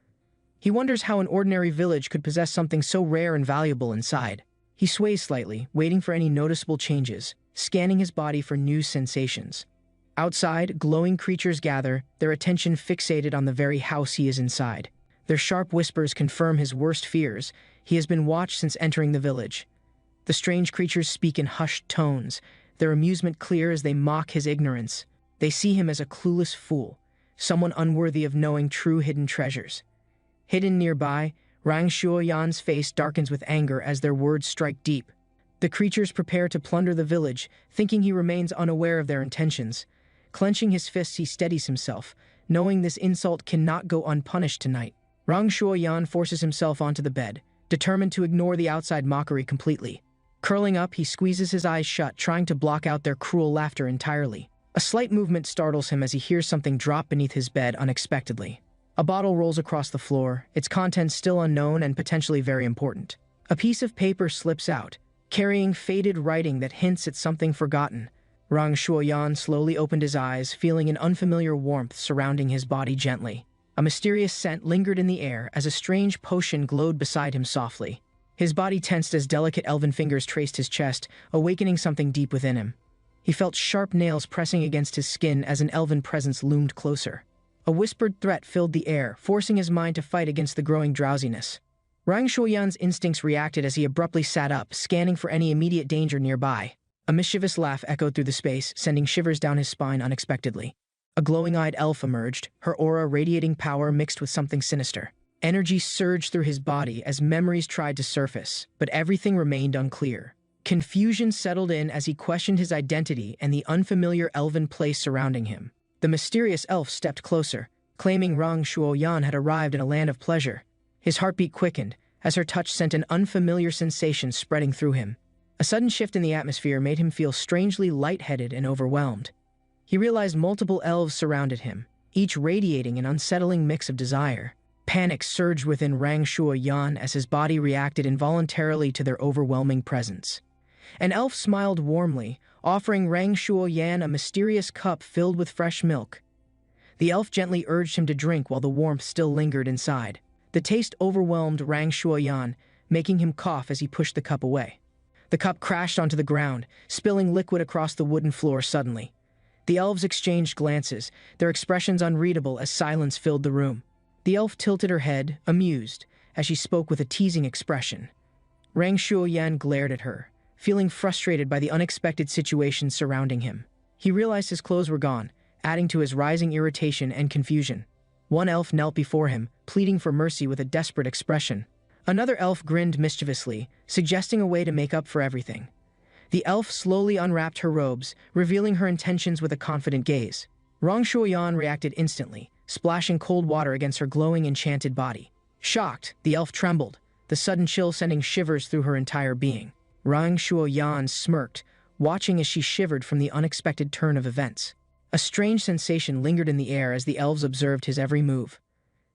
He wonders how an ordinary village could possess something so rare and valuable inside. He sways slightly, waiting for any noticeable changes, scanning his body for new sensations. Outside, glowing creatures gather, their attention fixated on the very house he is inside. Their sharp whispers confirm his worst fears. He has been watched since entering the village. The strange creatures speak in hushed tones, their amusement clear as they mock his ignorance. They see him as a clueless fool, someone unworthy of knowing true hidden treasures. Hidden nearby, Rang Shuoyan's face darkens with anger as their words strike deep. The creatures prepare to plunder the village, thinking he remains unaware of their intentions. Clenching his fists, he steadies himself, knowing this insult cannot go unpunished tonight. Rang Shuoyan forces himself onto the bed, determined to ignore the outside mockery completely. Curling up, he squeezes his eyes shut, trying to block out their cruel laughter entirely. A slight movement startles him as he hears something drop beneath his bed unexpectedly. A bottle rolls across the floor, its contents still unknown and potentially very important. A piece of paper slips out, carrying faded writing that hints at something forgotten. Rang Shuoyan slowly opened his eyes, feeling an unfamiliar warmth surrounding his body gently. A mysterious scent lingered in the air as a strange potion glowed beside him softly. His body tensed as delicate elven fingers traced his chest, awakening something deep within him. He felt sharp nails pressing against his skin as an elven presence loomed closer. A whispered threat filled the air, forcing his mind to fight against the growing drowsiness. Rang Shuoyan's instincts reacted as he abruptly sat up, scanning for any immediate danger nearby. A mischievous laugh echoed through the space, sending shivers down his spine unexpectedly. A glowing-eyed elf emerged, her aura radiating power mixed with something sinister. Energy surged through his body as memories tried to surface, but everything remained unclear. Confusion settled in as he questioned his identity and the unfamiliar elven place surrounding him. The mysterious elf stepped closer, claiming Rang Shuoyan had arrived in a land of pleasure. His heartbeat quickened, as her touch sent an unfamiliar sensation spreading through him. A sudden shift in the atmosphere made him feel strangely lightheaded and overwhelmed. He realized multiple elves surrounded him, each radiating an unsettling mix of desire. Panic surged within Rang Shuoyan as his body reacted involuntarily to their overwhelming presence. An elf smiled warmly, offering Rang Shuoyan a mysterious cup filled with fresh milk. The elf gently urged him to drink while the warmth still lingered inside. The taste overwhelmed Rang Shuoyan, making him cough as he pushed the cup away. The cup crashed onto the ground, spilling liquid across the wooden floor suddenly. The elves exchanged glances, their expressions unreadable as silence filled the room. The elf tilted her head, amused, as she spoke with a teasing expression. Rang Shuoyan glared at her, feeling frustrated by the unexpected situation surrounding him. He realized his clothes were gone, adding to his rising irritation and confusion. One elf knelt before him, pleading for mercy with a desperate expression. Another elf grinned mischievously, suggesting a way to make up for everything. The elf slowly unwrapped her robes, revealing her intentions with a confident gaze. Rong Shuoyan reacted instantly, splashing cold water against her glowing enchanted body. Shocked, the elf trembled, the sudden chill sending shivers through her entire being. Rong Shuoyan smirked, watching as she shivered from the unexpected turn of events. A strange sensation lingered in the air as the elves observed his every move.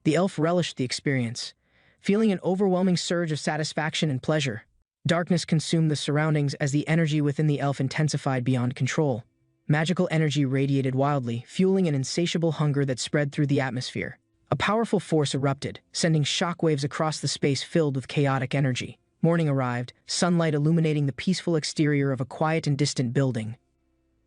The elf relished the experience, feeling an overwhelming surge of satisfaction and pleasure. Darkness consumed the surroundings as the energy within the elf intensified beyond control. Magical energy radiated wildly, fueling an insatiable hunger that spread through the atmosphere. A powerful force erupted, sending shockwaves across the space filled with chaotic energy. Morning arrived, sunlight illuminating the peaceful exterior of a quiet and distant building.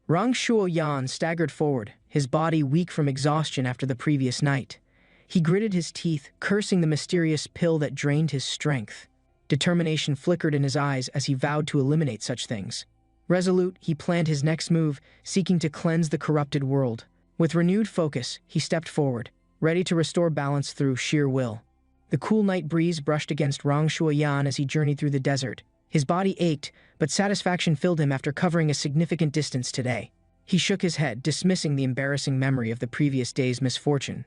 Rong Shuoyan staggered forward, his body weak from exhaustion after the previous night. He gritted his teeth, cursing the mysterious pill that drained his strength. Determination flickered in his eyes as he vowed to eliminate such things. Resolute, he planned his next move, seeking to cleanse the corrupted world. With renewed focus, he stepped forward, ready to restore balance through sheer will. The cool night breeze brushed against Rong Shuoyan as he journeyed through the desert. His body ached, but satisfaction filled him after covering a significant distance today. He shook his head, dismissing the embarrassing memory of the previous day's misfortune.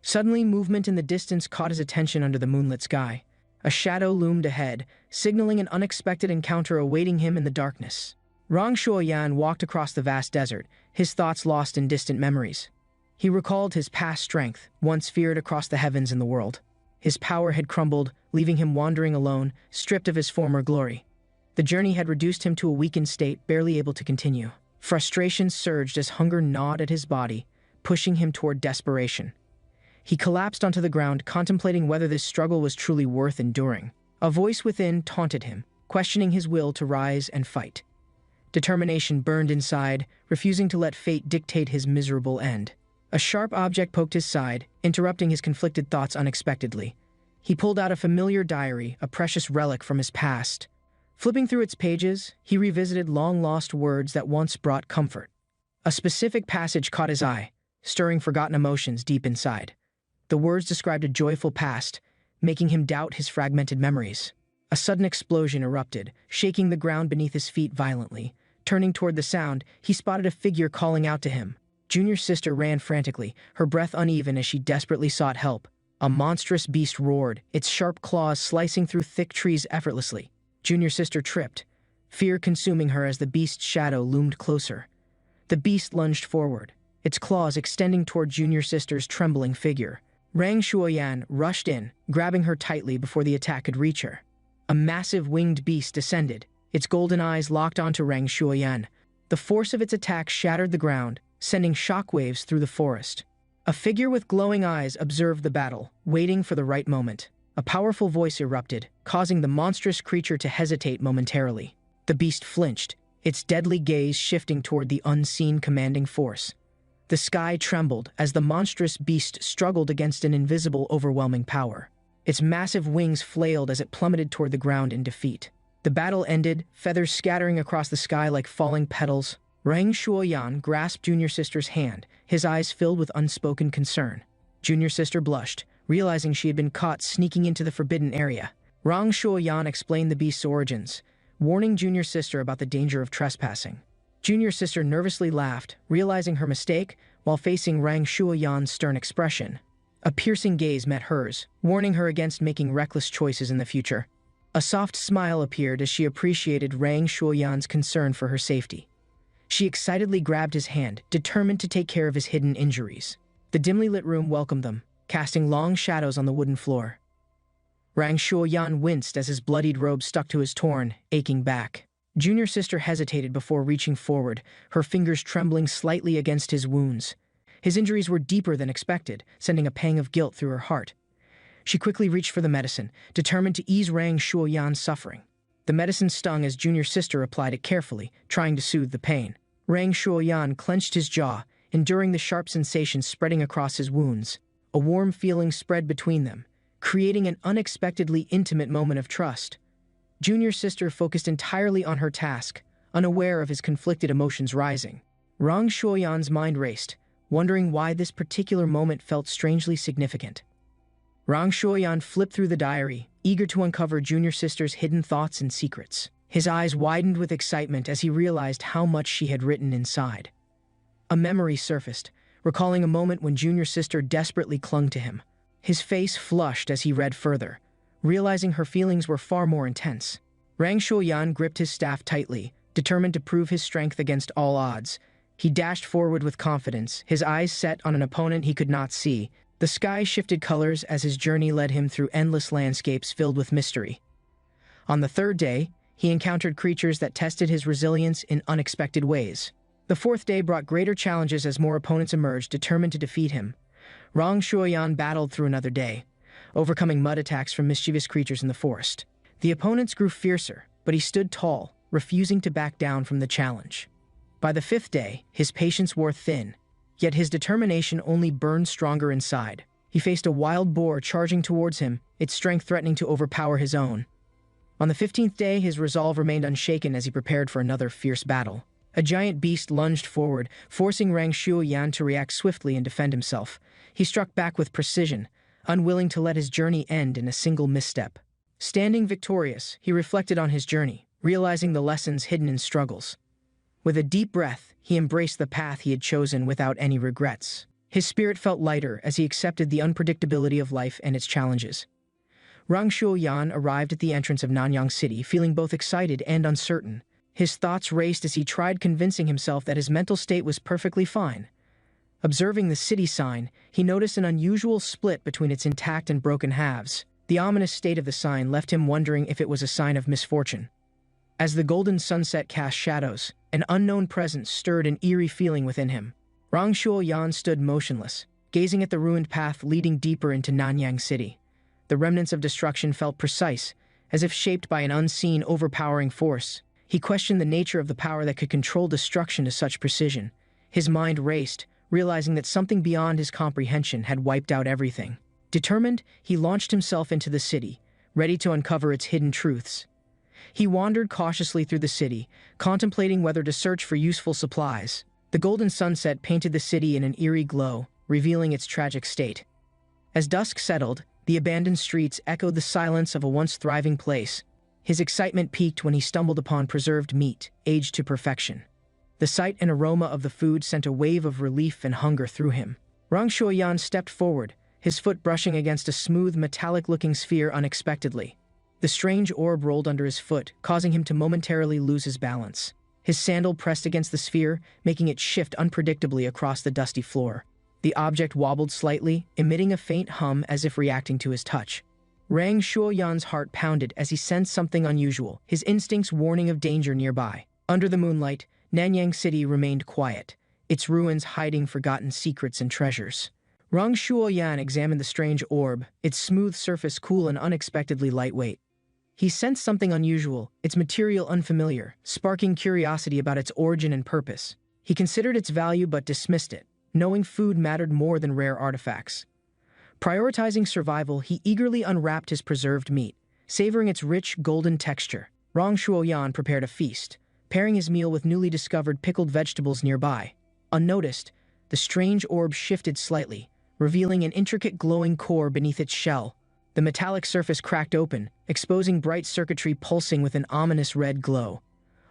Suddenly, movement in the distance caught his attention under the moonlit sky. A shadow loomed ahead, signaling an unexpected encounter awaiting him in the darkness. Rong Shuoyan walked across the vast desert, his thoughts lost in distant memories. He recalled his past strength, once feared across the heavens and the world. His power had crumbled, leaving him wandering alone, stripped of his former glory. The journey had reduced him to a weakened state, barely able to continue. Frustration surged as hunger gnawed at his body, pushing him toward desperation. He collapsed onto the ground, contemplating whether this struggle was truly worth enduring. A voice within taunted him, questioning his will to rise and fight. Determination burned inside, refusing to let fate dictate his miserable end. A sharp object poked his side, interrupting his conflicted thoughts unexpectedly. He pulled out a familiar diary, a precious relic from his past. Flipping through its pages, he revisited long-lost words that once brought comfort. A specific passage caught his eye, stirring forgotten emotions deep inside. The words described a joyful past, making him doubt his fragmented memories. A sudden explosion erupted, shaking the ground beneath his feet violently. Turning toward the sound, he spotted a figure calling out to him. Junior's sister ran frantically, her breath uneven as she desperately sought help. A monstrous beast roared, its sharp claws slicing through thick trees effortlessly. Junior's sister tripped, fear consuming her as the beast's shadow loomed closer. The beast lunged forward, its claws extending toward Junior's sister's trembling figure. Rong Shuoyan rushed in, grabbing her tightly before the attack could reach her. A massive winged beast descended, its golden eyes locked onto Rong Shuoyan. The force of its attack shattered the ground, sending shockwaves through the forest. A figure with glowing eyes observed the battle, waiting for the right moment. A powerful voice erupted, causing the monstrous creature to hesitate momentarily. The beast flinched, its deadly gaze shifting toward the unseen commanding force. The sky trembled as the monstrous beast struggled against an invisible, overwhelming power. Its massive wings flailed as it plummeted toward the ground in defeat. The battle ended, feathers scattering across the sky like falling petals. Rong Shuoyan grasped Junior Sister's hand, his eyes filled with unspoken concern. Junior Sister blushed, realizing she had been caught sneaking into the forbidden area. Rong Shuoyan explained the beast's origins, warning Junior Sister about the danger of trespassing. Junior Sister nervously laughed, realizing her mistake, while facing Rong Shuoyan's stern expression. A piercing gaze met hers, warning her against making reckless choices in the future. A soft smile appeared as she appreciated Rong Shuoyan's concern for her safety. She excitedly grabbed his hand, determined to take care of his hidden injuries. The dimly lit room welcomed them, casting long shadows on the wooden floor. Rong Shuoyan winced as his bloodied robe stuck to his torn, aching back. Junior Sister hesitated before reaching forward, her fingers trembling slightly against his wounds. His injuries were deeper than expected, sending a pang of guilt through her heart. She quickly reached for the medicine, determined to ease Rong Shuoyan's suffering. The medicine stung as Junior Sister applied it carefully, trying to soothe the pain. Rong Shuoyan clenched his jaw, enduring the sharp sensation spreading across his wounds. A warm feeling spread between them, creating an unexpectedly intimate moment of trust. Junior Sister focused entirely on her task, unaware of his conflicted emotions rising. Rong Shuoyan's mind raced, wondering why this particular moment felt strangely significant. Rong Shuoyan flipped through the diary, eager to uncover Junior Sister's hidden thoughts and secrets. His eyes widened with excitement as he realized how much she had written inside. A memory surfaced, recalling a moment when Junior Sister desperately clung to him. His face flushed as he read further, realizing her feelings were far more intense. Rang Shuoyan gripped his staff tightly, determined to prove his strength against all odds. He dashed forward with confidence, his eyes set on an opponent he could not see. The sky shifted colors as his journey led him through endless landscapes filled with mystery. On the third day, he encountered creatures that tested his resilience in unexpected ways. The fourth day brought greater challenges as more opponents emerged, determined to defeat him. Rang Shuoyan battled through another day, overcoming mud attacks from mischievous creatures in the forest. The opponents grew fiercer, but he stood tall, refusing to back down from the challenge. By the fifth day, his patience wore thin, yet his determination only burned stronger inside. He faced a wild boar charging towards him, its strength threatening to overpower his own. On the 15th day, his resolve remained unshaken as he prepared for another fierce battle. A giant beast lunged forward, forcing Rang Shuoyan to react swiftly and defend himself. He struck back with precision, unwilling to let his journey end in a single misstep. Standing victorious, he reflected on his journey, realizing the lessons hidden in struggles. With a deep breath, he embraced the path he had chosen without any regrets. His spirit felt lighter as he accepted the unpredictability of life and its challenges. Rang Shuoyan arrived at the entrance of Nanyang City, feeling both excited and uncertain. His thoughts raced as he tried convincing himself that his mental state was perfectly fine. Observing the city sign, he noticed an unusual split between its intact and broken halves. The ominous state of the sign left him wondering if it was a sign of misfortune. As the golden sunset cast shadows, an unknown presence stirred an eerie feeling within him. Rang Shuoyan stood motionless, gazing at the ruined path leading deeper into Nanyang City. The remnants of destruction felt precise, as if shaped by an unseen, overpowering force. He questioned the nature of the power that could control destruction to such precision. His mind raced, realizing that something beyond his comprehension had wiped out everything. Determined, he launched himself into the city, ready to uncover its hidden truths. He wandered cautiously through the city, contemplating whether to search for useful supplies. The golden sunset painted the city in an eerie glow, revealing its tragic state. As dusk settled, the abandoned streets echoed the silence of a once thriving place. His excitement peaked when he stumbled upon preserved meat, aged to perfection. The sight and aroma of the food sent a wave of relief and hunger through him. Rang Shuoyan stepped forward, his foot brushing against a smooth, metallic-looking sphere unexpectedly. The strange orb rolled under his foot, causing him to momentarily lose his balance. His sandal pressed against the sphere, making it shift unpredictably across the dusty floor. The object wobbled slightly, emitting a faint hum as if reacting to his touch. Rang Shuoyan's heart pounded as he sensed something unusual, his instincts warning of danger nearby. Under the moonlight, Nanyang City remained quiet, its ruins hiding forgotten secrets and treasures. Rang Shuoyan examined the strange orb, its smooth surface cool and unexpectedly lightweight. He sensed something unusual, its material unfamiliar, sparking curiosity about its origin and purpose. He considered its value but dismissed it, knowing food mattered more than rare artifacts. Prioritizing survival, he eagerly unwrapped his preserved meat, savoring its rich, golden texture. Rang Shuoyan prepared a feast, pairing his meal with newly discovered pickled vegetables nearby. Unnoticed, the strange orb shifted slightly, revealing an intricate glowing core beneath its shell. The metallic surface cracked open, exposing bright circuitry pulsing with an ominous red glow.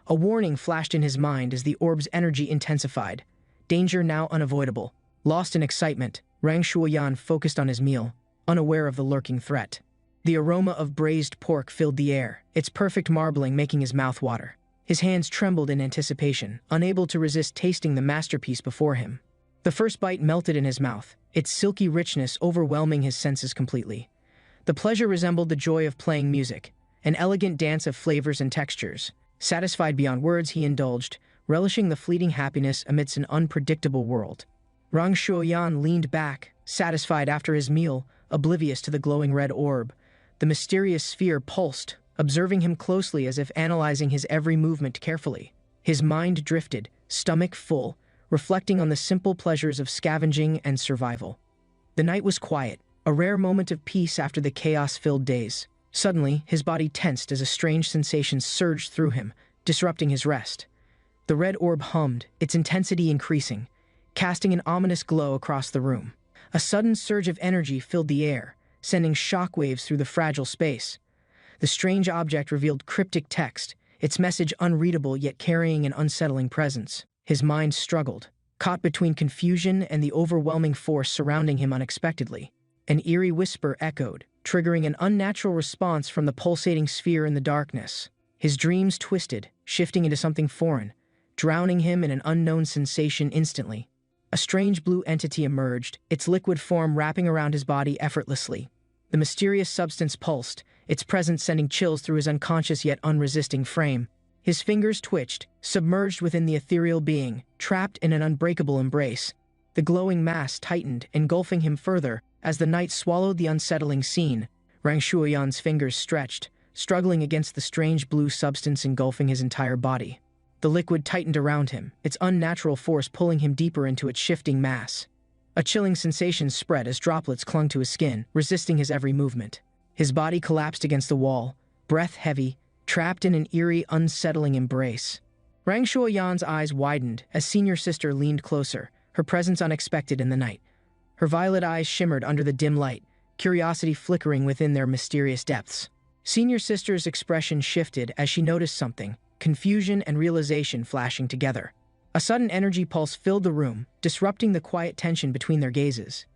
A warning flashed in his mind as the orb's energy intensified. Danger now unavoidable. Lost in excitement, Rang Shuoyan focused on his meal, unaware of the lurking threat. The aroma of braised pork filled the air, its perfect marbling making his mouth water. His hands trembled in anticipation, unable to resist tasting the masterpiece before him. The first bite melted in his mouth, its silky richness overwhelming his senses completely. The pleasure resembled the joy of playing music, an elegant dance of flavors and textures. Satisfied beyond words, he indulged, relishing the fleeting happiness amidst an unpredictable world. Rang Shuoyan leaned back, satisfied after his meal, oblivious to the glowing red orb. The mysterious sphere pulsed, observing him closely as if analyzing his every movement carefully. His mind drifted, stomach full, reflecting on the simple pleasures of scavenging and survival. The night was quiet, a rare moment of peace after the chaos-filled days. Suddenly, his body tensed as a strange sensation surged through him, disrupting his rest. The red orb hummed, its intensity increasing, casting an ominous glow across the room. A sudden surge of energy filled the air, sending shockwaves through the fragile space. The strange object revealed cryptic text, its message unreadable yet carrying an unsettling presence. His mind struggled, caught between confusion and the overwhelming force surrounding him unexpectedly. An eerie whisper echoed, triggering an unnatural response from the pulsating sphere in the darkness. His dreams twisted, shifting into something foreign, drowning him in an unknown sensation instantly. A strange blue entity emerged, its liquid form wrapping around his body effortlessly. The mysterious substance pulsed, its presence sending chills through his unconscious yet unresisting frame. His fingers twitched, submerged within the ethereal being, trapped in an unbreakable embrace. The glowing mass tightened, engulfing him further. As the night swallowed the unsettling scene, Rang Shuoyan's fingers stretched, struggling against the strange blue substance engulfing his entire body. The liquid tightened around him, its unnatural force pulling him deeper into its shifting mass. A chilling sensation spread as droplets clung to his skin, resisting his every movement. His body collapsed against the wall, breath heavy, trapped in an eerie, unsettling embrace. Rang Shuoyan's eyes widened as senior sister leaned closer, her presence unexpected in the night. Her violet eyes shimmered under the dim light, curiosity flickering within their mysterious depths. Senior sister's expression shifted as she noticed something, confusion and realization flashing together. A sudden energy pulse filled the room, disrupting the quiet tension between their gazes.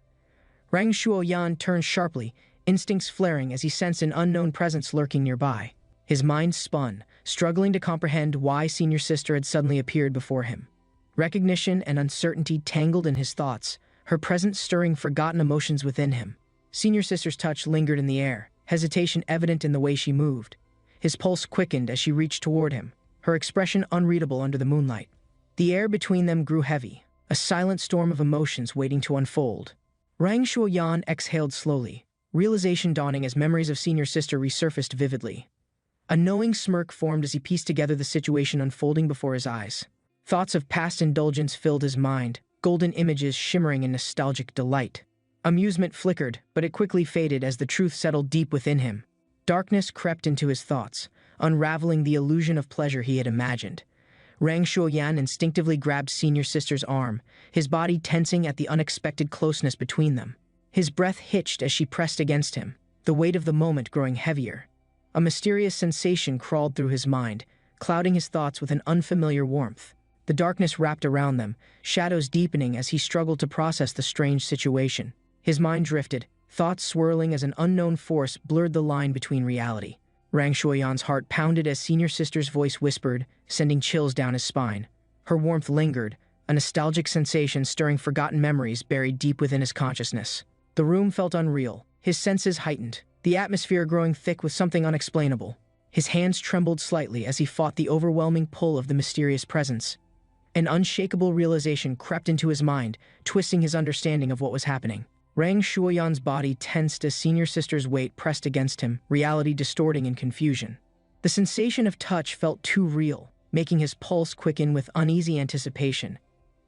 Rang Shuoyan turned sharply, instincts flaring as he sensed an unknown presence lurking nearby. His mind spun, struggling to comprehend why senior sister had suddenly appeared before him. Recognition and uncertainty tangled in his thoughts, her presence stirring forgotten emotions within him. Senior sister's touch lingered in the air, hesitation evident in the way she moved. His pulse quickened as she reached toward him, her expression unreadable under the moonlight. The air between them grew heavy, a silent storm of emotions waiting to unfold. Rang Shuoyan exhaled slowly, realization dawning as memories of senior sister resurfaced vividly. A knowing smirk formed as he pieced together the situation unfolding before his eyes. Thoughts of past indulgence filled his mind, golden images shimmering in nostalgic delight. Amusement flickered, but it quickly faded as the truth settled deep within him. Darkness crept into his thoughts, unraveling the illusion of pleasure he had imagined. Rang Shuoyan instinctively grabbed senior sister's arm, his body tensing at the unexpected closeness between them. His breath hitched as she pressed against him, the weight of the moment growing heavier. A mysterious sensation crawled through his mind, clouding his thoughts with an unfamiliar warmth. The darkness wrapped around them, shadows deepening as he struggled to process the strange situation. His mind drifted, thoughts swirling as an unknown force blurred the line between reality. Rang Shuoyan's heart pounded as senior sister's voice whispered, sending chills down his spine. Her warmth lingered, a nostalgic sensation stirring forgotten memories buried deep within his consciousness. The room felt unreal, his senses heightened, the atmosphere growing thick with something unexplainable. His hands trembled slightly as he fought the overwhelming pull of the mysterious presence. An unshakable realization crept into his mind, twisting his understanding of what was happening. Rang Shuoyan's body tensed as senior sister's weight pressed against him, reality distorting in confusion. The sensation of touch felt too real, making his pulse quicken with uneasy anticipation.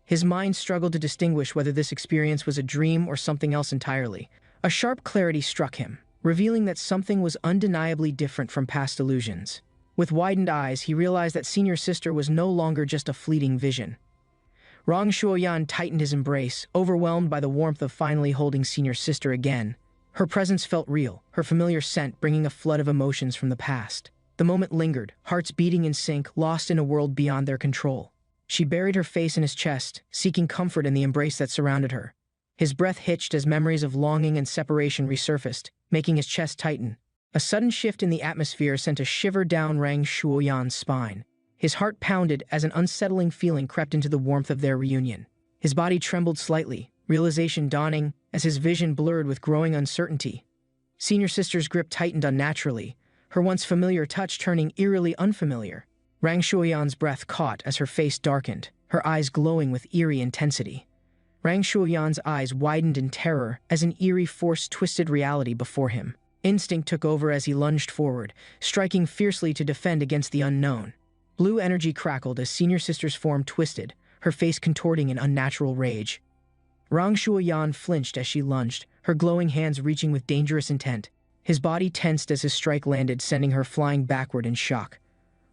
His mind struggled to distinguish whether this experience was a dream or something else entirely. A sharp clarity struck him, revealing that something was undeniably different from past illusions. With widened eyes, he realized that senior sister was no longer just a fleeting vision. Rang Shuoyan tightened his embrace, overwhelmed by the warmth of finally holding senior sister again. Her presence felt real, her familiar scent bringing a flood of emotions from the past. The moment lingered, hearts beating in sync, lost in a world beyond their control. She buried her face in his chest, seeking comfort in the embrace that surrounded her. His breath hitched as memories of longing and separation resurfaced, making his chest tighten. A sudden shift in the atmosphere sent a shiver down Rang Shuoyan's spine. His heart pounded as an unsettling feeling crept into the warmth of their reunion. His body trembled slightly, realization dawning as his vision blurred with growing uncertainty. Senior sister's grip tightened unnaturally, her once familiar touch turning eerily unfamiliar. Rang Shuoyan's breath caught as her face darkened, her eyes glowing with eerie intensity. Rang Shuoyan's eyes widened in terror as an eerie force twisted reality before him. Instinct took over as he lunged forward, striking fiercely to defend against the unknown. Blue energy crackled as senior sister's form twisted, her face contorting in unnatural rage. Rang Shuoyan flinched as she lunged, her glowing hands reaching with dangerous intent. His body tensed as his strike landed, sending her flying backward in shock.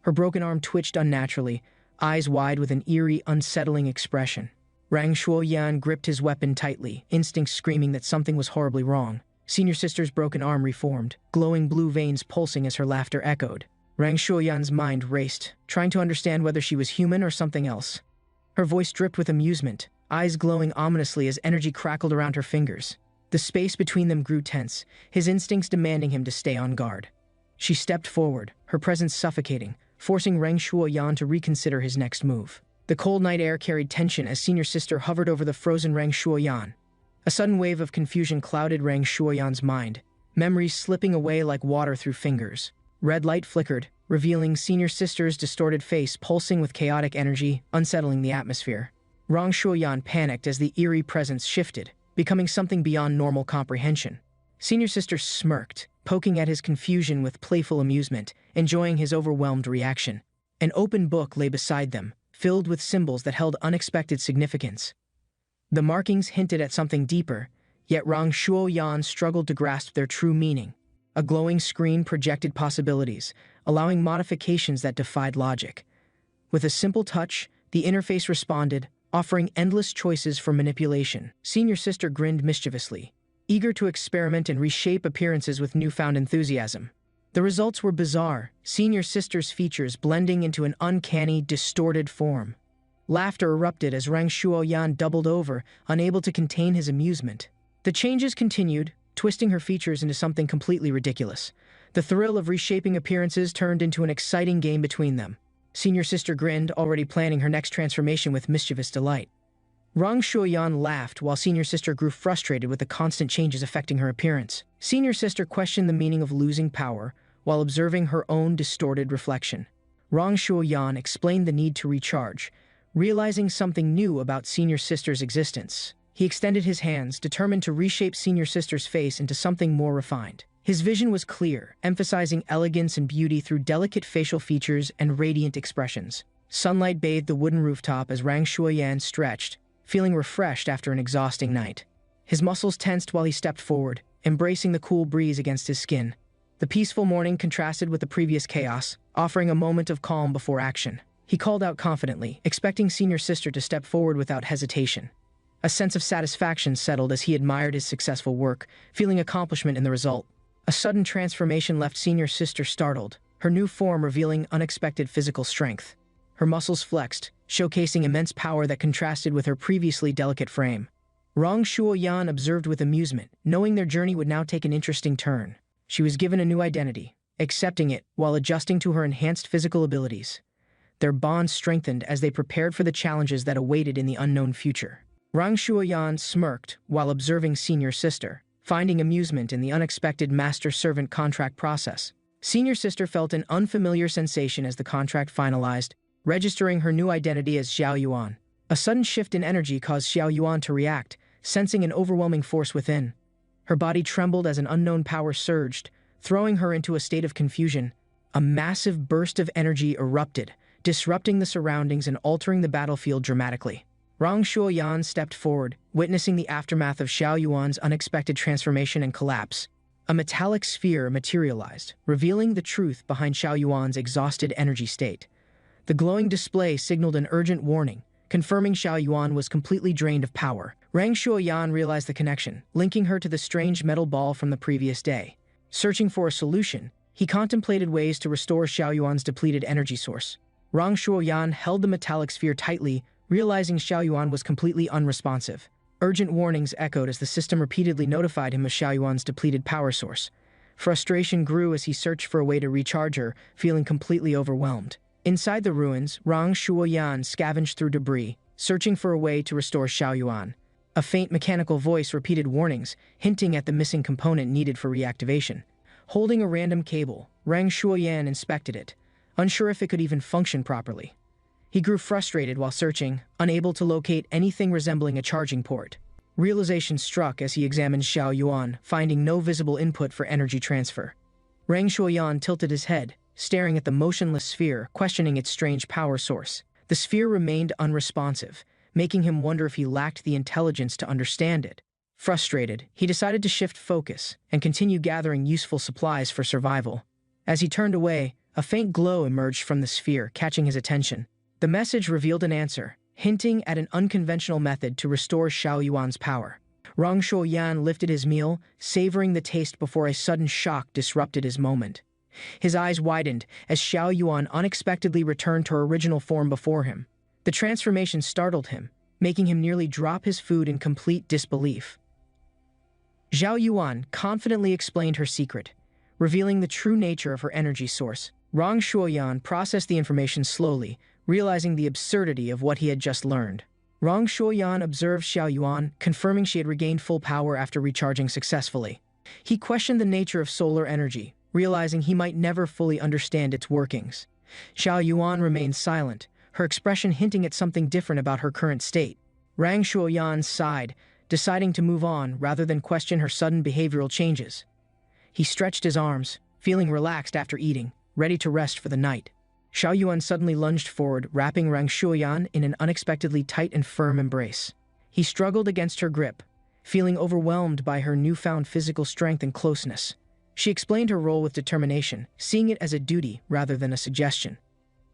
Her broken arm twitched unnaturally, eyes wide with an eerie, unsettling expression. Rang Shuoyan gripped his weapon tightly, instincts screaming that something was horribly wrong. Senior sister's broken arm reformed, glowing blue veins pulsing as her laughter echoed. Rang Shuoyan's mind raced, trying to understand whether she was human or something else. Her voice dripped with amusement, eyes glowing ominously as energy crackled around her fingers. The space between them grew tense, his instincts demanding him to stay on guard. She stepped forward, her presence suffocating, forcing Reng Shuoyan to reconsider his next move. The cold night air carried tension as Senior Sister hovered over the frozen Reng Shuoyan. A sudden wave of confusion clouded Reng Shuoyan's mind, memories slipping away like water through fingers. Red light flickered, revealing Senior Sister's distorted face pulsing with chaotic energy, unsettling the atmosphere. Reng Shuoyan panicked as the eerie presence shifted, becoming something beyond normal comprehension. Senior Sister smirked, poking at his confusion with playful amusement, enjoying his overwhelmed reaction. An open book lay beside them, filled with symbols that held unexpected significance. The markings hinted at something deeper, yet Reng Shuoyan struggled to grasp their true meaning. A glowing screen projected possibilities, allowing modifications that defied logic. With a simple touch, the interface responded, offering endless choices for manipulation. Senior Sister grinned mischievously, eager to experiment and reshape appearances with newfound enthusiasm. The results were bizarre, Senior Sister's features blending into an uncanny, distorted form. Laughter erupted as Reng Shuoyan doubled over, unable to contain his amusement. The changes continued, twisting her features into something completely ridiculous. The thrill of reshaping appearances turned into an exciting game between them. Senior Sister grinned, already planning her next transformation with mischievous delight. Reng Shuoyan laughed while Senior Sister grew frustrated with the constant changes affecting her appearance. Senior Sister questioned the meaning of losing power while observing her own distorted reflection. Reng Shuoyan explained the need to recharge, realizing something new about Senior Sister's existence. He extended his hands, determined to reshape Senior Sister's face into something more refined. His vision was clear, emphasizing elegance and beauty through delicate facial features and radiant expressions. Sunlight bathed the wooden rooftop as Reng Shuoyan stretched, feeling refreshed after an exhausting night. His muscles tensed while he stepped forward, embracing the cool breeze against his skin. The peaceful morning contrasted with the previous chaos, offering a moment of calm before action. He called out confidently, expecting Senior Sister to step forward without hesitation. A sense of satisfaction settled as he admired his successful work, feeling accomplishment in the result. A sudden transformation left Senior Sister startled, her new form revealing unexpected physical strength. Her muscles flexed, showcasing immense power that contrasted with her previously delicate frame. Reng Shuoyan observed with amusement, knowing their journey would now take an interesting turn. She was given a new identity, accepting it while adjusting to her enhanced physical abilities. Their bond strengthened as they prepared for the challenges that awaited in the unknown future. Reng Shuoyan smirked while observing Senior Sister, finding amusement in the unexpected master-servant contract process. Senior Sister felt an unfamiliar sensation as the contract finalized, registering her new identity as Xiao Yuan. A sudden shift in energy caused Xiao Yuan to react, sensing an overwhelming force within. Her body trembled as an unknown power surged, throwing her into a state of confusion. A massive burst of energy erupted, disrupting the surroundings and altering the battlefield dramatically. Reng Shuoyan stepped forward, witnessing the aftermath of Xiao Yuan's unexpected transformation and collapse. A metallic sphere materialized, revealing the truth behind Xiao Yuan's exhausted energy state. The glowing display signaled an urgent warning, confirming Xiao Yuan was completely drained of power. Reng Shuoyan realized the connection, linking her to the strange metal ball from the previous day. Searching for a solution, he contemplated ways to restore Xiao Yuan's depleted energy source. Reng Shuoyan held the metallic sphere tightly, realizing Xiao Yuan was completely unresponsive. Urgent warnings echoed as the system repeatedly notified him of Xiao Yuan's depleted power source. Frustration grew as he searched for a way to recharge her, feeling completely overwhelmed. Inside the ruins, Reng Shuoyan scavenged through debris, searching for a way to restore Xiao Yuan. A faint mechanical voice repeated warnings, hinting at the missing component needed for reactivation. Holding a random cable, Reng Shuoyan inspected it, unsure if it could even function properly. He grew frustrated while searching, unable to locate anything resembling a charging port. Realization struck as he examined Xiao Yuan, finding no visible input for energy transfer. Reng Shuoyan tilted his head, staring at the motionless sphere, questioning its strange power source. The sphere remained unresponsive, making him wonder if he lacked the intelligence to understand it. Frustrated, he decided to shift focus and continue gathering useful supplies for survival. As he turned away, a faint glow emerged from the sphere, catching his attention. The message revealed an answer, hinting at an unconventional method to restore Xiao Yuan's power. Reng Shuoyan lifted his meal, savoring the taste before a sudden shock disrupted his moment. His eyes widened as Xiao Yuan unexpectedly returned to her original form before him. The transformation startled him, making him nearly drop his food in complete disbelief. Zhao Yuan confidently explained her secret, revealing the true nature of her energy source. Rong Shuoyan processed the information slowly, realizing the absurdity of what he had just learned. Rong Shuoyan observed Xiao Yuan, confirming she had regained full power after recharging successfully. He questioned the nature of solar energy, realizing he might never fully understand its workings. Xiao Yuan remained silent, her expression hinting at something different about her current state. Rang Shuoyan sighed, deciding to move on rather than question her sudden behavioral changes. He stretched his arms, feeling relaxed after eating, ready to rest for the night. Xiao Yuan suddenly lunged forward, wrapping Rang Shuoyan in an unexpectedly tight and firm embrace. He struggled against her grip, feeling overwhelmed by her newfound physical strength and closeness. She explained her role with determination, seeing it as a duty rather than a suggestion.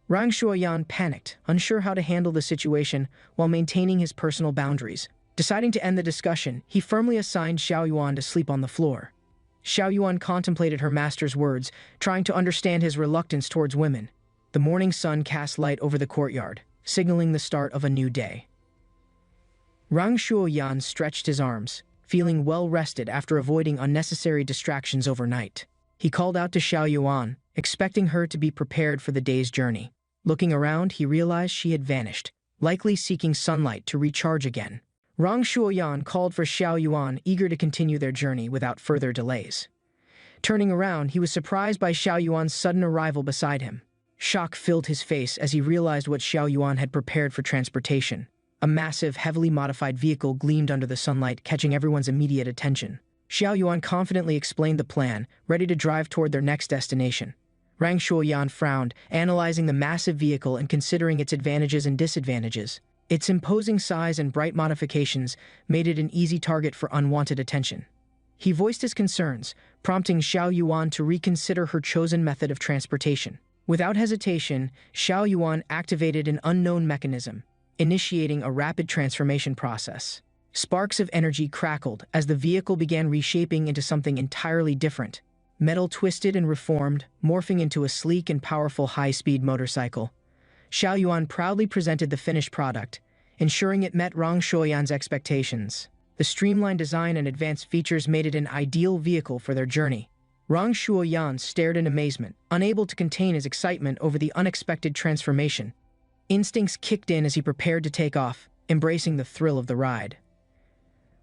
Rang Shuoyan panicked, unsure how to handle the situation while maintaining his personal boundaries. Deciding to end the discussion, he firmly assigned Xiao Yuan to sleep on the floor. Xiao Yuan contemplated her master's words, trying to understand his reluctance towards women. The morning sun cast light over the courtyard, signaling the start of a new day. Rang Shuoyan stretched his arms, feeling well-rested after avoiding unnecessary distractions overnight. He called out to Xiao Yuan, expecting her to be prepared for the day's journey. Looking around, he realized she had vanished, likely seeking sunlight to recharge again. Rang Shuoyan called for Xiao Yuan, eager to continue their journey without further delays. Turning around, he was surprised by Xiao Yuan's sudden arrival beside him. Shock filled his face as he realized what Xiao Yuan had prepared for transportation. A massive, heavily modified vehicle gleamed under the sunlight, catching everyone's immediate attention. Xiao Yuan confidently explained the plan, ready to drive toward their next destination. Rang Shuoyan frowned, analyzing the massive vehicle and considering its advantages and disadvantages. Its imposing size and bright modifications made it an easy target for unwanted attention. He voiced his concerns, prompting Xiao Yuan to reconsider her chosen method of transportation. Without hesitation, Xiao Yuan activated an unknown mechanism, initiating a rapid transformation process. Sparks of energy crackled as the vehicle began reshaping into something entirely different. Metal twisted and reformed, morphing into a sleek and powerful high-speed motorcycle. Xiao Yuan proudly presented the finished product, ensuring it met Rang Shuoyan's expectations. The streamlined design and advanced features made it an ideal vehicle for their journey. Rang Shuoyan stared in amazement, unable to contain his excitement over the unexpected transformation. Instincts kicked in as he prepared to take off, embracing the thrill of the ride.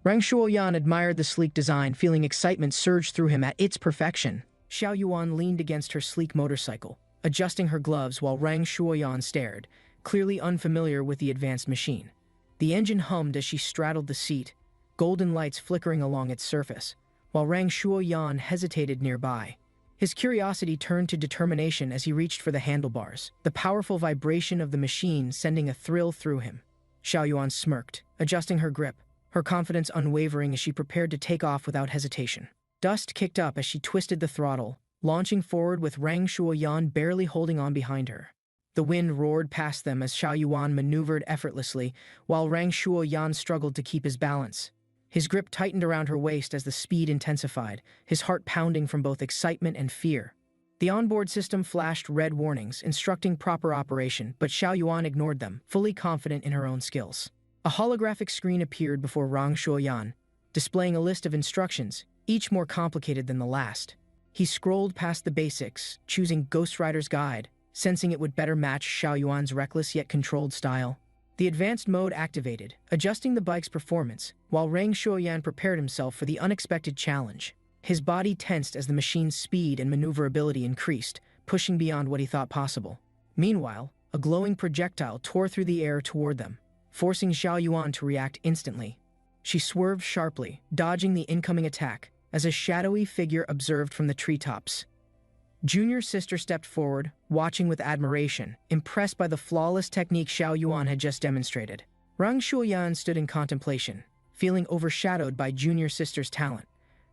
Rang Shuoyan admired the sleek design, feeling excitement surge through him at its perfection. Xiao Yuan leaned against her sleek motorcycle, adjusting her gloves while Rang Shuoyan stared, clearly unfamiliar with the advanced machine. The engine hummed as she straddled the seat, golden lights flickering along its surface, while Rang Shuoyan hesitated nearby. His curiosity turned to determination as he reached for the handlebars, the powerful vibration of the machine sending a thrill through him. Xiao Yuan smirked, adjusting her grip, her confidence unwavering as she prepared to take off without hesitation. Dust kicked up as she twisted the throttle, launching forward with Rang Shuoyan barely holding on behind her. The wind roared past them as Xiao Yuan maneuvered effortlessly, while Rang Shuoyan struggled to keep his balance. His grip tightened around her waist as the speed intensified, his heart pounding from both excitement and fear. The onboard system flashed red warnings, instructing proper operation, but Xiao Yuan ignored them, fully confident in her own skills. A holographic screen appeared before Rang Shuoyan, displaying a list of instructions, each more complicated than the last. He scrolled past the basics, choosing Ghost Rider's Guide, sensing it would better match Xiao Yuan's reckless yet controlled style. The advanced mode activated, adjusting the bike's performance, while Rang Shuoyan prepared himself for the unexpected challenge. His body tensed as the machine's speed and maneuverability increased, pushing beyond what he thought possible. Meanwhile, a glowing projectile tore through the air toward them, forcing Xiao Yuan to react instantly. She swerved sharply, dodging the incoming attack, as a shadowy figure observed from the treetops. Junior sister stepped forward, watching with admiration, impressed by the flawless technique Xiao Yuan had just demonstrated. Rang Shuoyan stood in contemplation, feeling overshadowed by junior sister's talent,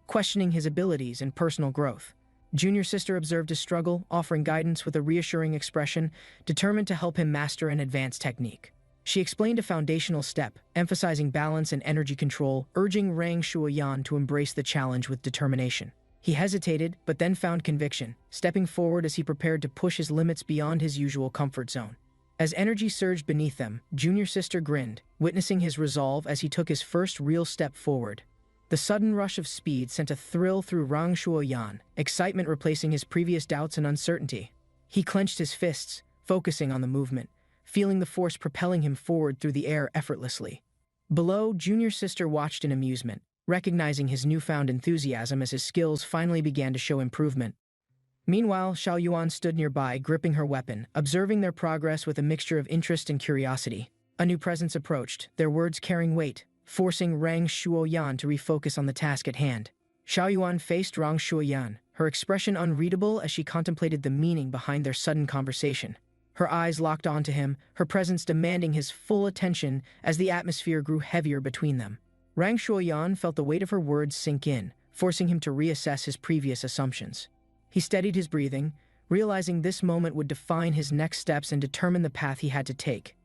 questioning his abilities and personal growth. Junior sister observed his struggle, offering guidance with a reassuring expression, determined to help him master an advanced technique. She explained a foundational step, emphasizing balance and energy control, urging Rang Shuoyan to embrace the challenge with determination. He hesitated, but then found conviction, stepping forward as he prepared to push his limits beyond his usual comfort zone. As energy surged beneath them, Junior Sister grinned, witnessing his resolve as he took his first real step forward. The sudden rush of speed sent a thrill through Rang Shuoyan, excitement replacing his previous doubts and uncertainty. He clenched his fists, focusing on the movement, feeling the force propelling him forward through the air effortlessly. Below, Junior Sister watched in amusement, recognizing his newfound enthusiasm as his skills finally began to show improvement. Meanwhile, Xiao Yuan stood nearby, gripping her weapon, observing their progress with a mixture of interest and curiosity. A new presence approached, their words carrying weight, forcing Rang Shuoyan to refocus on the task at hand. Xiao Yuan faced Rang Shuoyan, her expression unreadable as she contemplated the meaning behind their sudden conversation. Her eyes locked onto him, her presence demanding his full attention as the atmosphere grew heavier between them. Rang Shuoyan felt the weight of her words sink in, forcing him to reassess his previous assumptions. He steadied his breathing, realizing this moment would define his next steps and determine the path he had to take.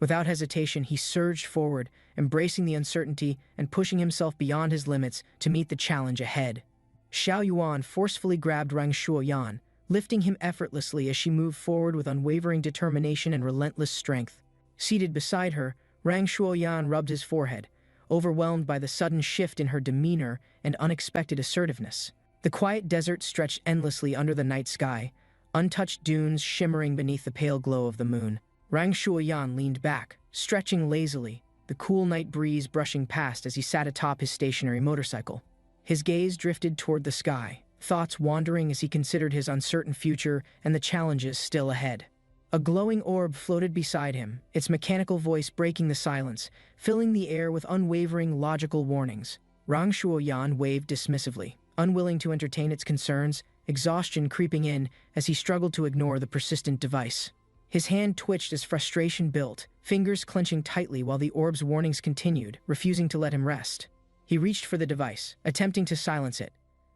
Without hesitation, he surged forward, embracing the uncertainty and pushing himself beyond his limits to meet the challenge ahead. Xiao Yuan forcefully grabbed Rang Shuoyan, lifting him effortlessly as she moved forward with unwavering determination and relentless strength. Seated beside her, Rang Shuoyan rubbed his forehead, overwhelmed by the sudden shift in her demeanor and unexpected assertiveness. The quiet desert stretched endlessly under the night sky, untouched dunes shimmering beneath the pale glow of the moon. Rang Shuoyan leaned back, stretching lazily, the cool night breeze brushing past as he sat atop his stationary motorcycle. His gaze drifted toward the sky, thoughts wandering as he considered his uncertain future and the challenges still ahead. A glowing orb floated beside him, its mechanical voice breaking the silence, filling the air with unwavering logical warnings. Rang Shuoyan waved dismissively, unwilling to entertain its concerns, exhaustion creeping in as he struggled to ignore the persistent device. His hand twitched as frustration built, fingers clenching tightly while the orb's warnings continued, refusing to let him rest. He reached for the device, attempting to silence it,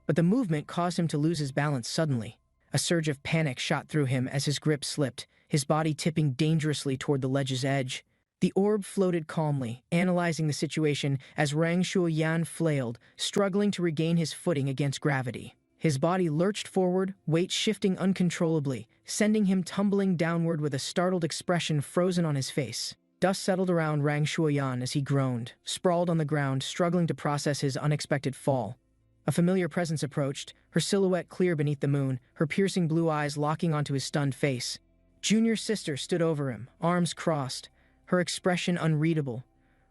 but the movement caused him to lose his balance suddenly. A surge of panic shot through him as his grip slipped, his body tipping dangerously toward the ledge's edge. The orb floated calmly, analyzing the situation as Rang Shuoyan flailed, struggling to regain his footing against gravity. His body lurched forward, weight shifting uncontrollably, sending him tumbling downward with a startled expression frozen on his face. Dust settled around Rang Shuoyan as he groaned, sprawled on the ground, struggling to process his unexpected fall. A familiar presence approached, her silhouette clear beneath the moon, her piercing blue eyes locking onto his stunned face. Junior Sister stood over him, arms crossed, her expression unreadable,